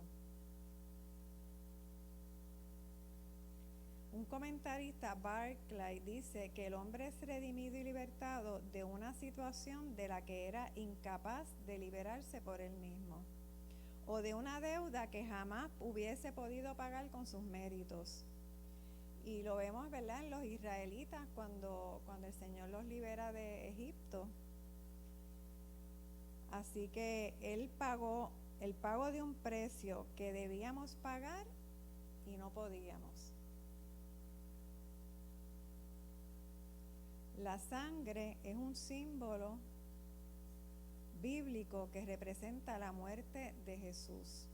Un comentarista, Barclay, dice que el hombre es redimido y libertado de una situación de la que era incapaz de liberarse por él mismo, o de una deuda que jamás hubiese podido pagar con sus méritos. Y lo vemos, ¿verdad?, en los israelitas cuando el Señor los libera de Egipto. Así que Él pagó el pago de un precio que debíamos pagar y no podíamos. La sangre es un símbolo bíblico que representa la muerte de Jesús.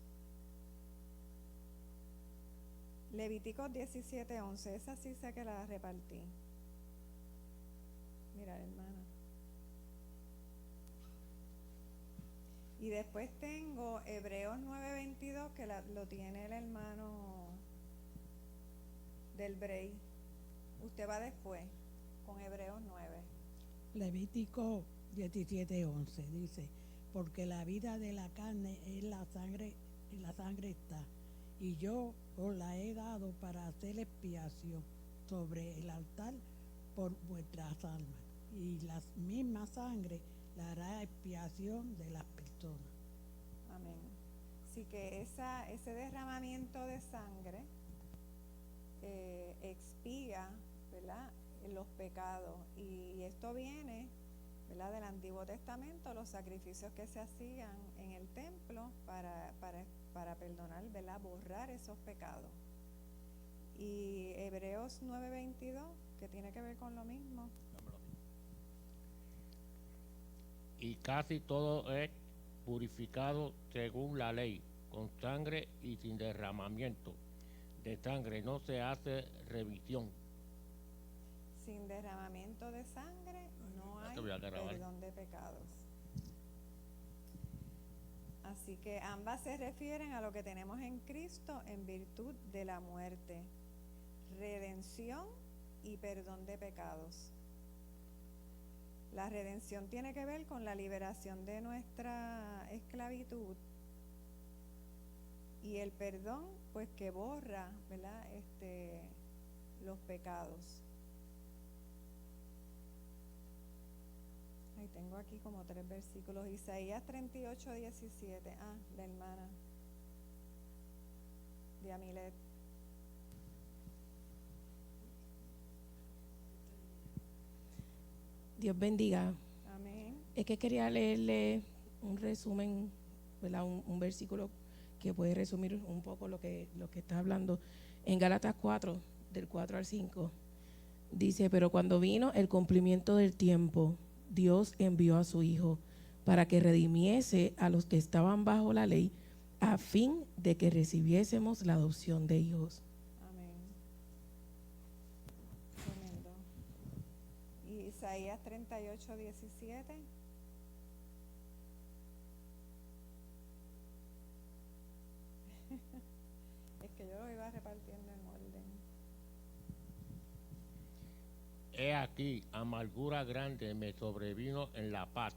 Levíticos 17:11, esa sí sé que la repartí. Mira, hermana. Y después tengo Hebreos 9:22, que lo tiene el hermano del Brey. Usted va después con Hebreos 9. Levítico 17:11 dice, porque la vida de la carne es la sangre, en la sangre está, y yo os la he dado para hacer expiación sobre el altar por vuestras almas, y la misma sangre la hará expiación de las personas. Amén. Así que ese derramamiento de sangre expía, ¿verdad?, los pecados. Y esto viene, ¿verdad?, del Antiguo Testamento, los sacrificios que se hacían en el templo para perdonar, ¿verdad?, borrar esos pecados. Y Hebreos 9:22, que tiene que ver con lo mismo. Y casi todo es purificado según la ley, con sangre y sin derramamiento de sangre no se hace remisión. Sin derramamiento de sangre no hay te voy a grabar. perdón de pecados. Así que ambas se refieren a lo que tenemos en Cristo en virtud de la muerte, redención y perdón de pecados. La redención tiene que ver con la liberación de nuestra esclavitud y el perdón, pues que borra, ¿verdad? Los pecados. Ay, tengo aquí como 3 versículos. Isaías 38, 17. La hermana de Amilet. Dios bendiga. Amén. Es que quería leerle un resumen, ¿verdad? Un versículo que puede resumir un poco lo que está hablando. En Gálatas 4, del 4 al 5, dice, pero cuando vino el cumplimiento del tiempo, Dios envió a su Hijo para que redimiese a los que estaban bajo la ley, a fin de que recibiésemos la adopción de hijos. Amén. Tremendo. Y Isaías 38, 17. Es que yo lo iba repartiendo en orden. He aquí, amargura grande me sobrevino en la paz,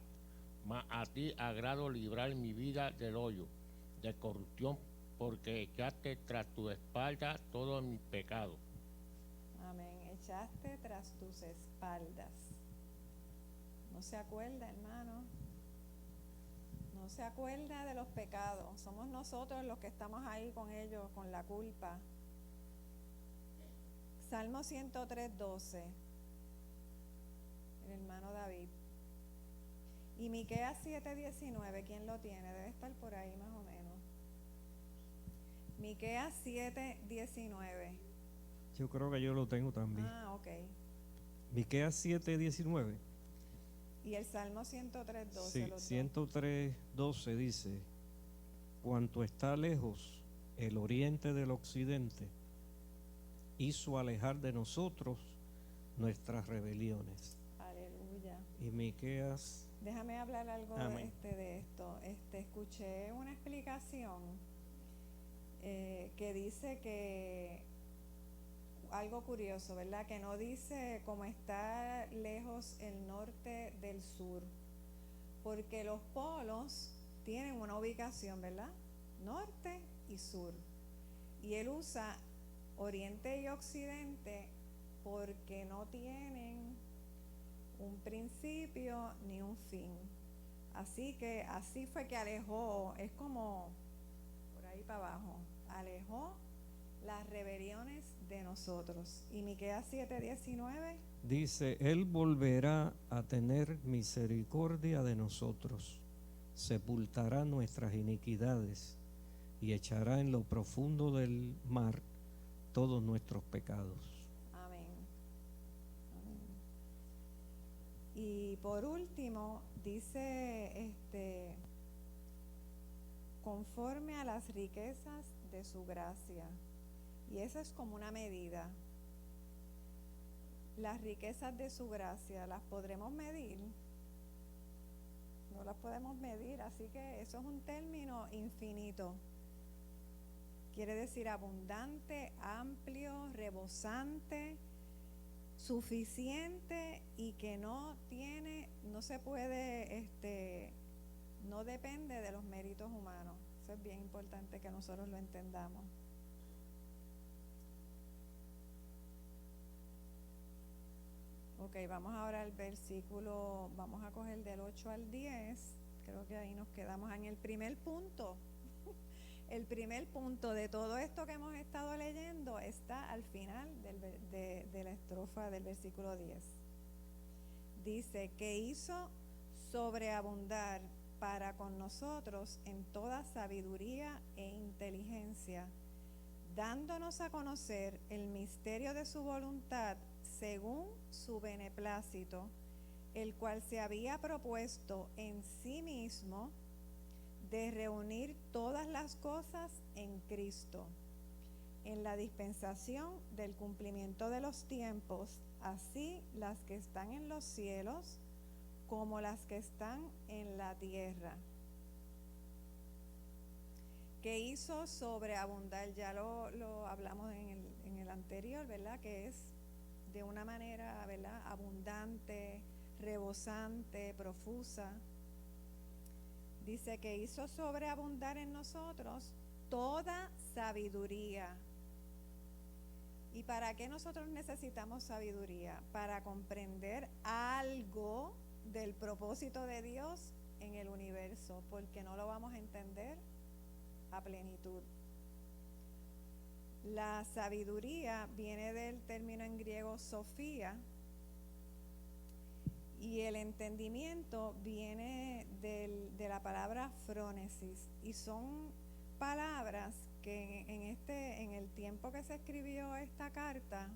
mas a ti agrado librar mi vida del hoyo, de corrupción, porque echaste tras tu espalda todos mis pecados. Amén. Echaste tras tus espaldas. ¿No se acuerda, hermano? No se acuerda de los pecados. Somos nosotros los que estamos ahí con ellos, con la culpa. Salmo 103, 12. El hermano David. Y Miqueas 7, 19. ¿Quién lo tiene? Debe estar por ahí más o menos. Miqueas 7, 19. Yo creo que yo lo tengo también. Ok. Miqueas 7, 19. Y el Salmo 103, 12. Sí, los 103, 12 dice, cuanto está lejos el oriente del occidente, hizo alejar de nosotros nuestras rebeliones. Aleluya. Y Miqueas. Déjame hablar algo Amén. de esto. Escuché una explicación que dice que algo curioso, ¿verdad? Que no dice cómo está lejos el norte del sur, porque los polos tienen una ubicación, ¿verdad? Norte y sur. Y él usa oriente y occidente porque no tienen un principio ni un fin. Así que así fue que alejó, es como por ahí para abajo, alejó las rebeliones de nosotros. Y Miqueas 7:19 Dice, Él volverá a tener misericordia de nosotros, sepultará nuestras iniquidades y echará en lo profundo del mar todos nuestros pecados. Amén. Amén. Y por último, dice conforme a las riquezas de su gracia. Y esa es como una medida. Las riquezas de su gracia, ¿las podremos medir? No las podemos medir, así que eso es un término infinito. Quiere decir abundante, amplio, rebosante, suficiente y que no se puede, no depende de los méritos humanos. Eso es bien importante que nosotros lo entendamos. Ok, vamos ahora al versículo, vamos a coger del 8 al 10, creo que ahí nos quedamos en el primer punto. El primer punto de todo esto que hemos estado leyendo está al final de la estrofa del versículo 10. Dice que hizo sobreabundar para con nosotros en toda sabiduría e inteligencia, dándonos a conocer el misterio de su voluntad según su beneplácito, el cual se había propuesto en sí mismo de reunir todas las cosas en Cristo, en la dispensación del cumplimiento de los tiempos, así las que están en los cielos como las que están en la tierra, que hizo sobreabundar, ya lo hablamos en el anterior, ¿verdad? Que es de una manera, ¿verdad?, abundante, rebosante, profusa. Dice que hizo sobreabundar en nosotros toda sabiduría. ¿Y para qué nosotros necesitamos sabiduría? Para comprender algo del propósito de Dios en el universo, porque no lo vamos a entender a plenitud. La sabiduría viene del término en griego sofía, y el entendimiento viene de la palabra frónesis, y son palabras que en el tiempo que se escribió esta carta,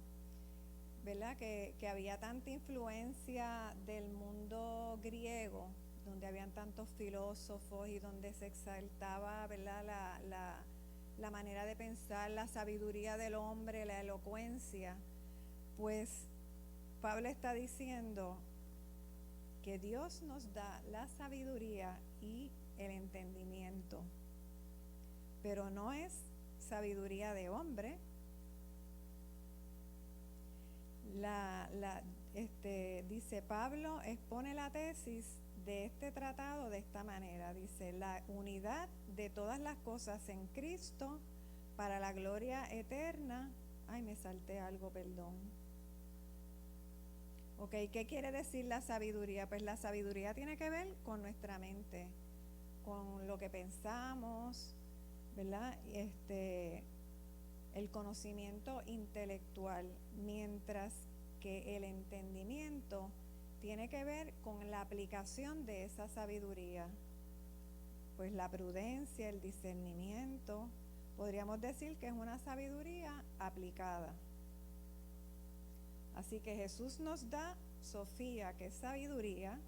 ¿verdad?, que había tanta influencia del mundo griego, donde habían tantos filósofos y donde se exaltaba, ¿verdad?, la manera de pensar, la sabiduría del hombre, la elocuencia. Pues Pablo está diciendo que Dios nos da la sabiduría y el entendimiento, pero no es sabiduría de hombre. Dice Pablo, expone la tesis de este tratado de esta manera. Dice: la unidad de todas las cosas en Cristo para la gloria eterna. Ay, me salté algo, perdón. Ok, ¿qué quiere decir la sabiduría? Pues la sabiduría tiene que ver con nuestra mente, con lo que pensamos, ¿verdad? El conocimiento intelectual, mientras que el entendimiento tiene que ver con la aplicación de esa sabiduría, pues la prudencia, el discernimiento. Podríamos decir que es una sabiduría aplicada. Así que Jesús nos da sofía, que es sabiduría,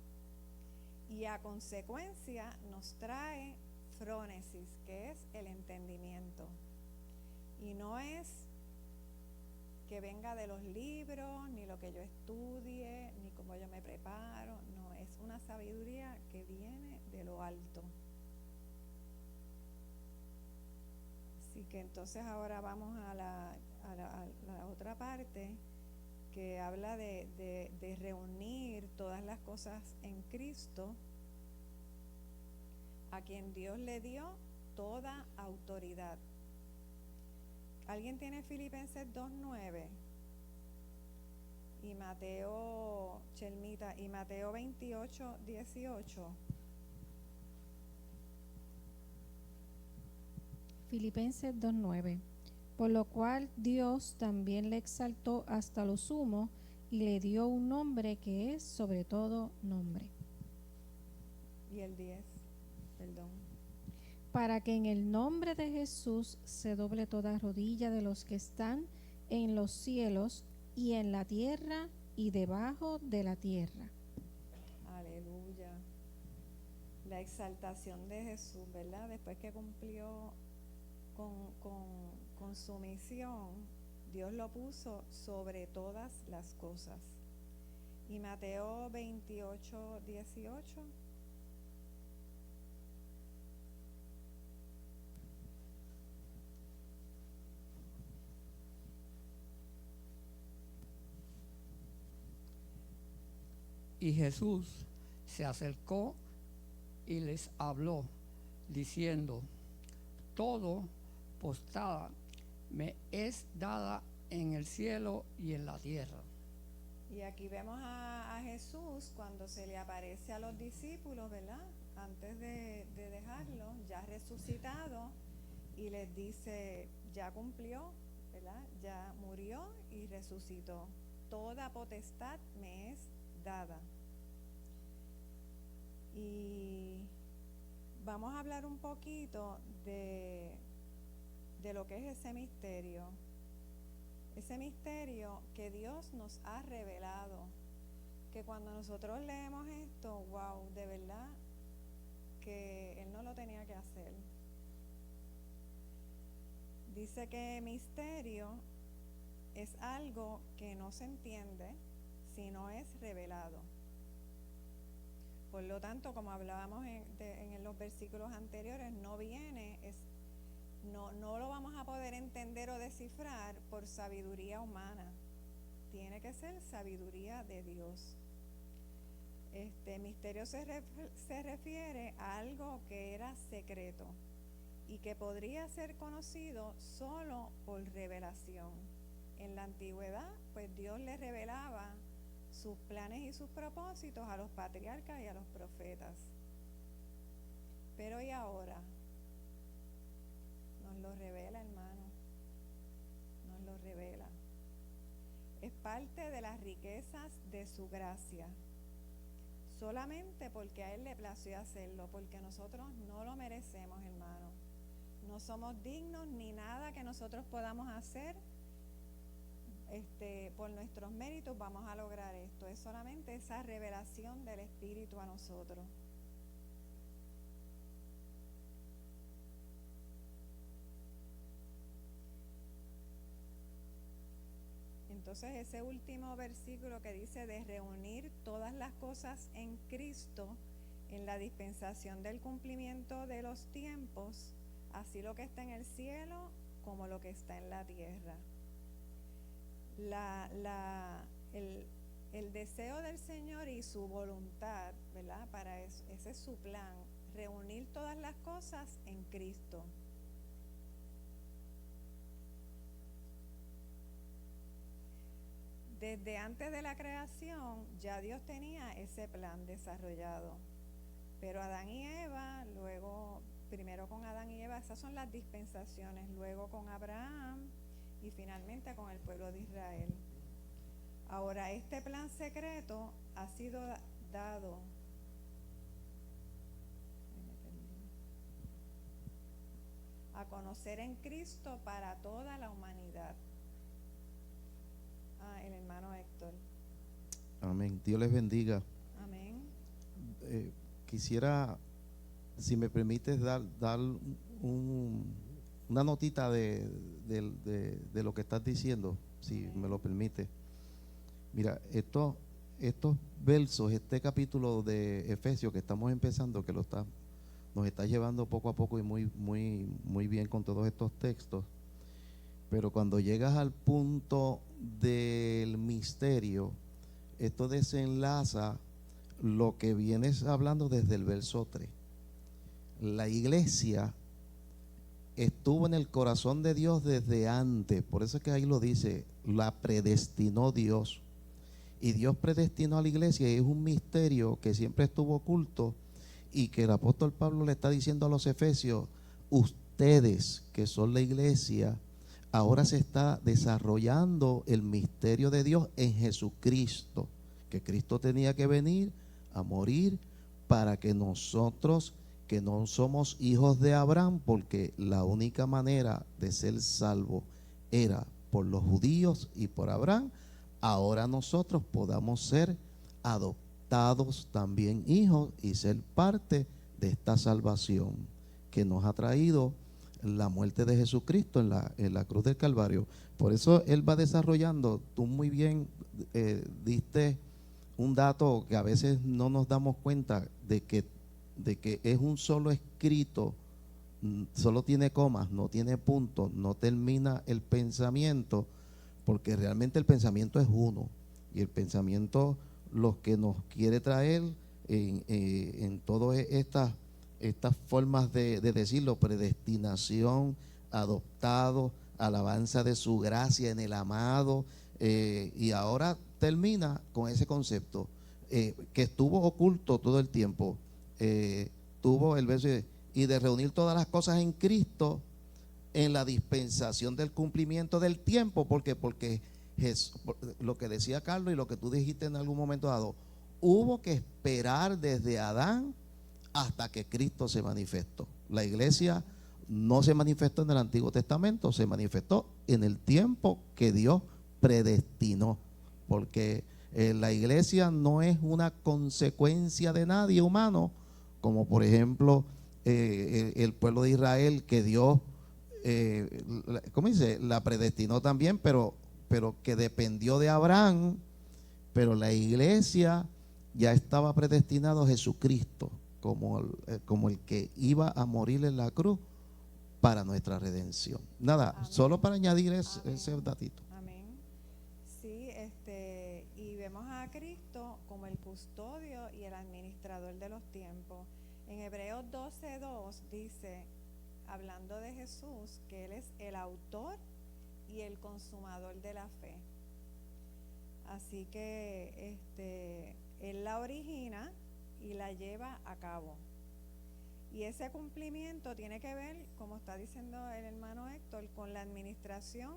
y a consecuencia nos trae frónesis, que es el entendimiento. Y no es que venga de los libros, ni lo que yo estudie, ni cómo yo me preparo. No, es una sabiduría que viene de lo alto. Así que entonces ahora vamos a la otra parte, que habla de reunir todas las cosas en Cristo, a quien Dios le dio toda autoridad. ¿Alguien tiene Filipenses 2:9? Y Mateo, Chelmita, y Mateo 28:18. Filipenses 2:9. Por lo cual Dios también le exaltó hasta lo sumo y le dio un nombre que es sobre todo nombre. Y el 10, perdón. Para que en el nombre de Jesús se doble toda rodilla de los que están en los cielos y en la tierra y debajo de la tierra. Aleluya. La exaltación de Jesús, ¿verdad? Después que cumplió con su misión, Dios lo puso sobre todas las cosas. Y Mateo 28:18. Y Jesús se acercó y les habló, diciendo: todo potestad me es dada en el cielo y en la tierra. Y aquí vemos a Jesús cuando se le aparece a los discípulos, ¿verdad? Antes de dejarlo, ya resucitado, y les dice: ya cumplió, ¿verdad? Ya murió y resucitó. Toda potestad me es dada. Y vamos a hablar un poquito de lo que es ese misterio que Dios nos ha revelado, que cuando nosotros leemos esto, wow, de verdad porque Él no lo tenía que hacer. Dice que misterio es algo que no se entiende si no es revelado. Por lo tanto, como hablábamos en los versículos anteriores, no lo vamos a poder entender o descifrar por sabiduría humana. Tiene que ser sabiduría de Dios. Misterio se refiere a algo que era secreto y que podría ser conocido solo por revelación. En la antigüedad, pues Dios le revelaba sus planes y sus propósitos a los patriarcas y a los profetas. Pero ¿y ahora? Nos lo revela, hermano. Nos lo revela. Es parte de las riquezas de su gracia. Solamente porque a Él le plació hacerlo, porque nosotros no lo merecemos, hermano. No somos dignos ni nada que nosotros podamos hacer. Por nuestros méritos vamos a lograr esto. Es solamente esa revelación del Espíritu a nosotros. Entonces ese último versículo que dice de reunir todas las cosas en Cristo en la dispensación del cumplimiento de los tiempos, así lo que está en el cielo como lo que está en la tierra. El deseo del Señor y su voluntad, ¿verdad? Para eso, ese es su plan, reunir todas las cosas en Cristo. Desde antes de la creación ya Dios tenía ese plan desarrollado, pero Adán y Eva, luego, primero con Adán y Eva, esas son las dispensaciones, luego con Abraham y finalmente con el pueblo de Israel. Ahora, este plan secreto ha sido dado a conocer en Cristo para toda la humanidad. El hermano Héctor. Amén. Dios les bendiga. Amén. Quisiera, si me permites, dar una notita de lo que estás diciendo, si me lo permite. Mira, estos versos, este capítulo de Efesios que estamos empezando, que nos está llevando poco a poco y muy bien con todos estos textos, pero cuando llegas al punto del misterio, esto desenlaza lo que vienes hablando desde el verso 3. La iglesia estuvo en el corazón de Dios desde antes, por eso es que ahí lo dice, la predestinó Dios. Y Dios predestinó a la iglesia y es un misterio que siempre estuvo oculto y que el apóstol Pablo le está diciendo a los efesios, ustedes que son la iglesia, ahora se está desarrollando el misterio de Dios en Jesucristo, que Cristo tenía que venir a morir para que nosotros, que no somos hijos de Abraham, porque la única manera de ser salvo era por los judíos y por Abraham, ahora nosotros podamos ser adoptados también hijos y ser parte de esta salvación que nos ha traído la muerte de Jesucristo en la cruz del Calvario. Por eso Él va desarrollando, tú muy bien diste un dato que a veces no nos damos cuenta de que es un solo escrito, solo tiene comas, no tiene puntos, no termina el pensamiento, porque realmente el pensamiento es uno, y el pensamiento lo que nos quiere traer en todas estas formas de decirlo, predestinación, adoptado, alabanza de su gracia en el amado, y ahora termina con ese concepto que estuvo oculto todo el tiempo. Tuvo el verso y de reunir todas las cosas en Cristo en la dispensación del cumplimiento del tiempo, porque lo que decía Carlos y lo que tú dijiste en algún momento dado, hubo que esperar desde Adán hasta que Cristo se manifestó. La iglesia no se manifestó en el Antiguo Testamento, se manifestó en el tiempo que Dios predestinó, porque la iglesia no es una consecuencia de nadie humano, como por ejemplo el pueblo de Israel, que Dios, ¿cómo dice? La predestinó también, pero que dependió de Abraham, pero la iglesia ya estaba predestinado a Jesucristo como el que iba a morir en la cruz para nuestra redención. Nada, Amén. solo para añadir ese datito. Amén. Sí, y vemos a Cristo como el custodio y el administrador de los tiempos. En Hebreos 12:2 dice, hablando de Jesús, que Él es el autor y el consumador de la fe. Así que Él la origina y la lleva a cabo. Y ese cumplimiento tiene que ver, como está diciendo el hermano Héctor, con la administración,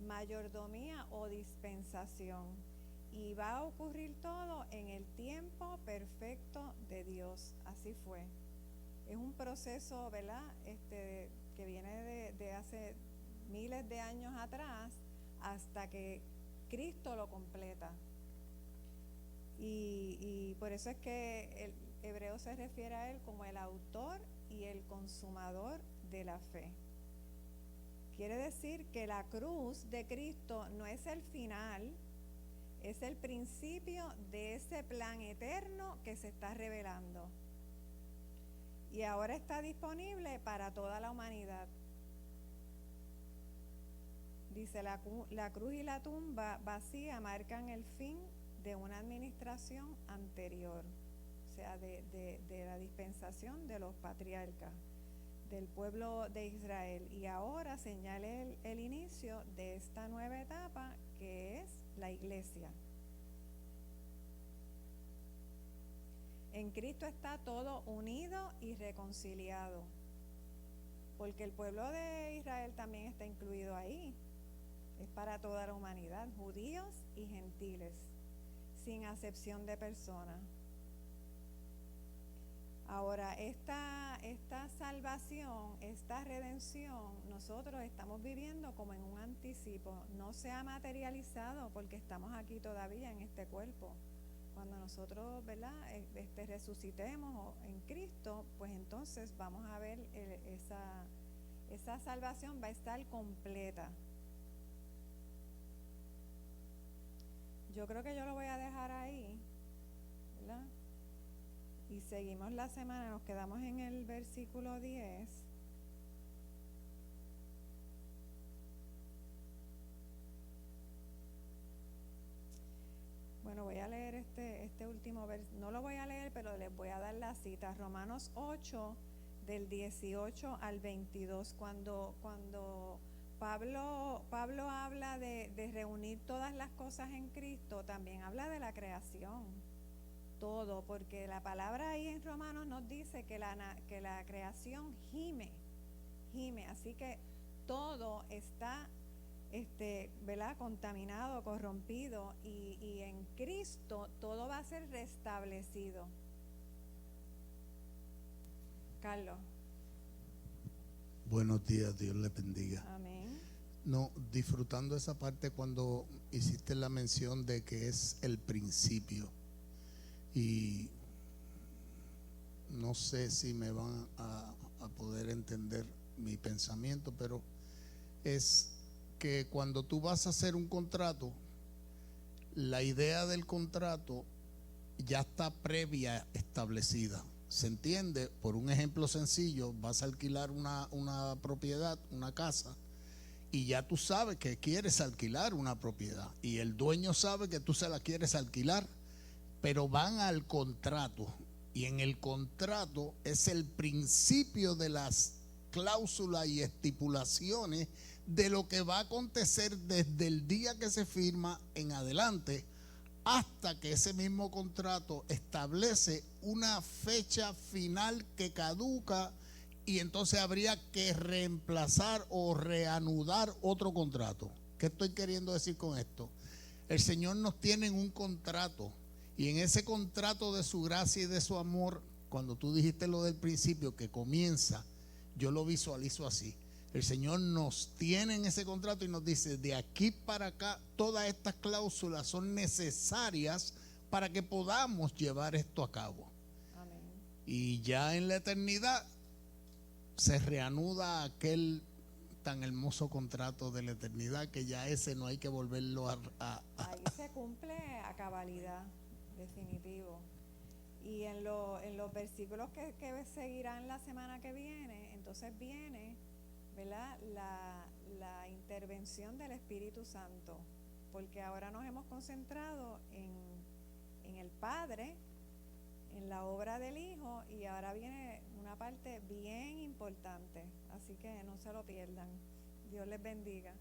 mayordomía o dispensación. Y va a ocurrir todo en el tiempo perfecto de Dios. Así fue. Es un proceso, ¿verdad? Que viene de hace miles de años atrás hasta que Cristo lo completa. Y por eso es que el hebreo se refiere a Él como el autor y el consumador de la fe. Quiere decir que la cruz de Cristo no es el final, es el principio de ese plan eterno que se está revelando. Y ahora está disponible para toda la humanidad. Dice, la cruz y la tumba vacía marcan el fin de una administración anterior, o sea, de la dispensación de los patriarcas, del pueblo de Israel. Y ahora señala el inicio de esta nueva etapa, que es la iglesia. En Cristo está todo unido y reconciliado, porque el pueblo de Israel también está incluido ahí. Es para toda la humanidad, judíos y gentiles, sin acepción de persona. Ahora, esta salvación, esta redención, nosotros estamos viviendo como en un anticipo. No se ha materializado porque estamos aquí todavía en este cuerpo. Cuando nosotros, ¿verdad?, resucitemos en Cristo, pues entonces vamos a ver esa salvación va a estar completa. Yo creo que yo lo voy a dejar ahí, ¿verdad? Y seguimos la semana, nos quedamos en el versículo 10. Bueno, voy a leer este último verso. No lo voy a leer, pero les voy a dar la cita. Romanos 8, del 18 al 22. Cuando Pablo habla de reunir todas las cosas en Cristo, también habla de la creación, todo, porque la palabra ahí en Romanos nos dice que la creación gime, así que todo está ¿verdad?, contaminado, corrompido, y en Cristo todo va a ser restablecido. Carlos. Buenos días, Dios le bendiga. Amén. No, disfrutando esa parte cuando hiciste la mención de que es el principio, y no sé si me van a poder entender mi pensamiento, pero es que cuando tú vas a hacer un contrato, la idea del contrato ya está previa establecida. ¿Se entiende? Por un ejemplo sencillo, vas a alquilar una propiedad, una casa, y ya tú sabes que quieres alquilar una propiedad y el dueño sabe que tú se la quieres alquilar, pero van al contrato, y en el contrato es el principio de las cláusulas y estipulaciones de lo que va a acontecer desde el día que se firma en adelante, hasta que ese mismo contrato establece una fecha final que caduca, y entonces habría que reemplazar o reanudar otro contrato. ¿Qué estoy queriendo decir con esto? El Señor nos tiene en un contrato, y en ese contrato de su gracia y de su amor, cuando tú dijiste lo del principio que comienza, yo lo visualizo así. El Señor nos tiene en ese contrato y nos dice, de aquí para acá, todas estas cláusulas son necesarias para que podamos llevar esto a cabo. Amén. Y ya en la eternidad se reanuda aquel tan hermoso contrato de la eternidad, que ya ese no hay que volverlo Ahí se cumple a cabalidad, definitivo. Y en los versículos que seguirán la semana que viene, entonces viene, ¿verdad?, la intervención del Espíritu Santo, porque ahora nos hemos concentrado en el Padre, en la obra del Hijo, y ahora viene una parte bien importante, así que no se lo pierdan. Dios les bendiga.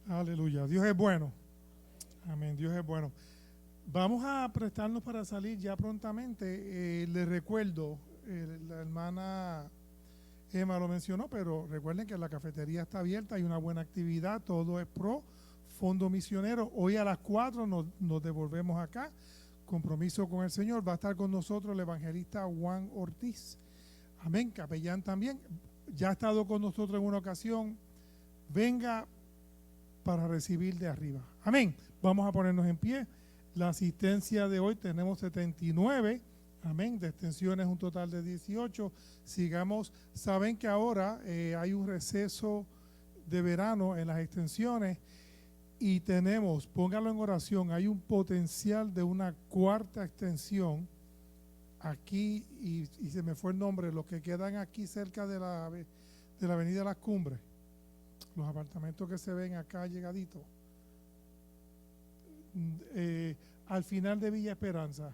Aleluya, Dios es bueno. Amén, Dios es bueno. Vamos a prestarnos para salir ya prontamente. Les recuerdo, la hermana Emma lo mencionó, pero recuerden que la cafetería está abierta, hay una buena actividad, todo es pro Fondo Misionero. Hoy a las 4 nos devolvemos acá. Compromiso con el Señor. Va a estar con nosotros el evangelista Juan Ortiz. Amén, capellán también. Ya ha estado con nosotros en una ocasión. Venga para recibir de arriba. Amén. Vamos a ponernos en pie. La asistencia de hoy tenemos 79. Amén. De extensiones un total de 18. Sigamos. Saben que ahora hay un receso de verano en las extensiones y tenemos, póngalo en oración, hay un potencial de una cuarta extensión aquí y se me fue el nombre, los que quedan aquí cerca de la avenida Las Cumbres, los apartamentos que se ven acá llegaditos, al final de Villa Esperanza.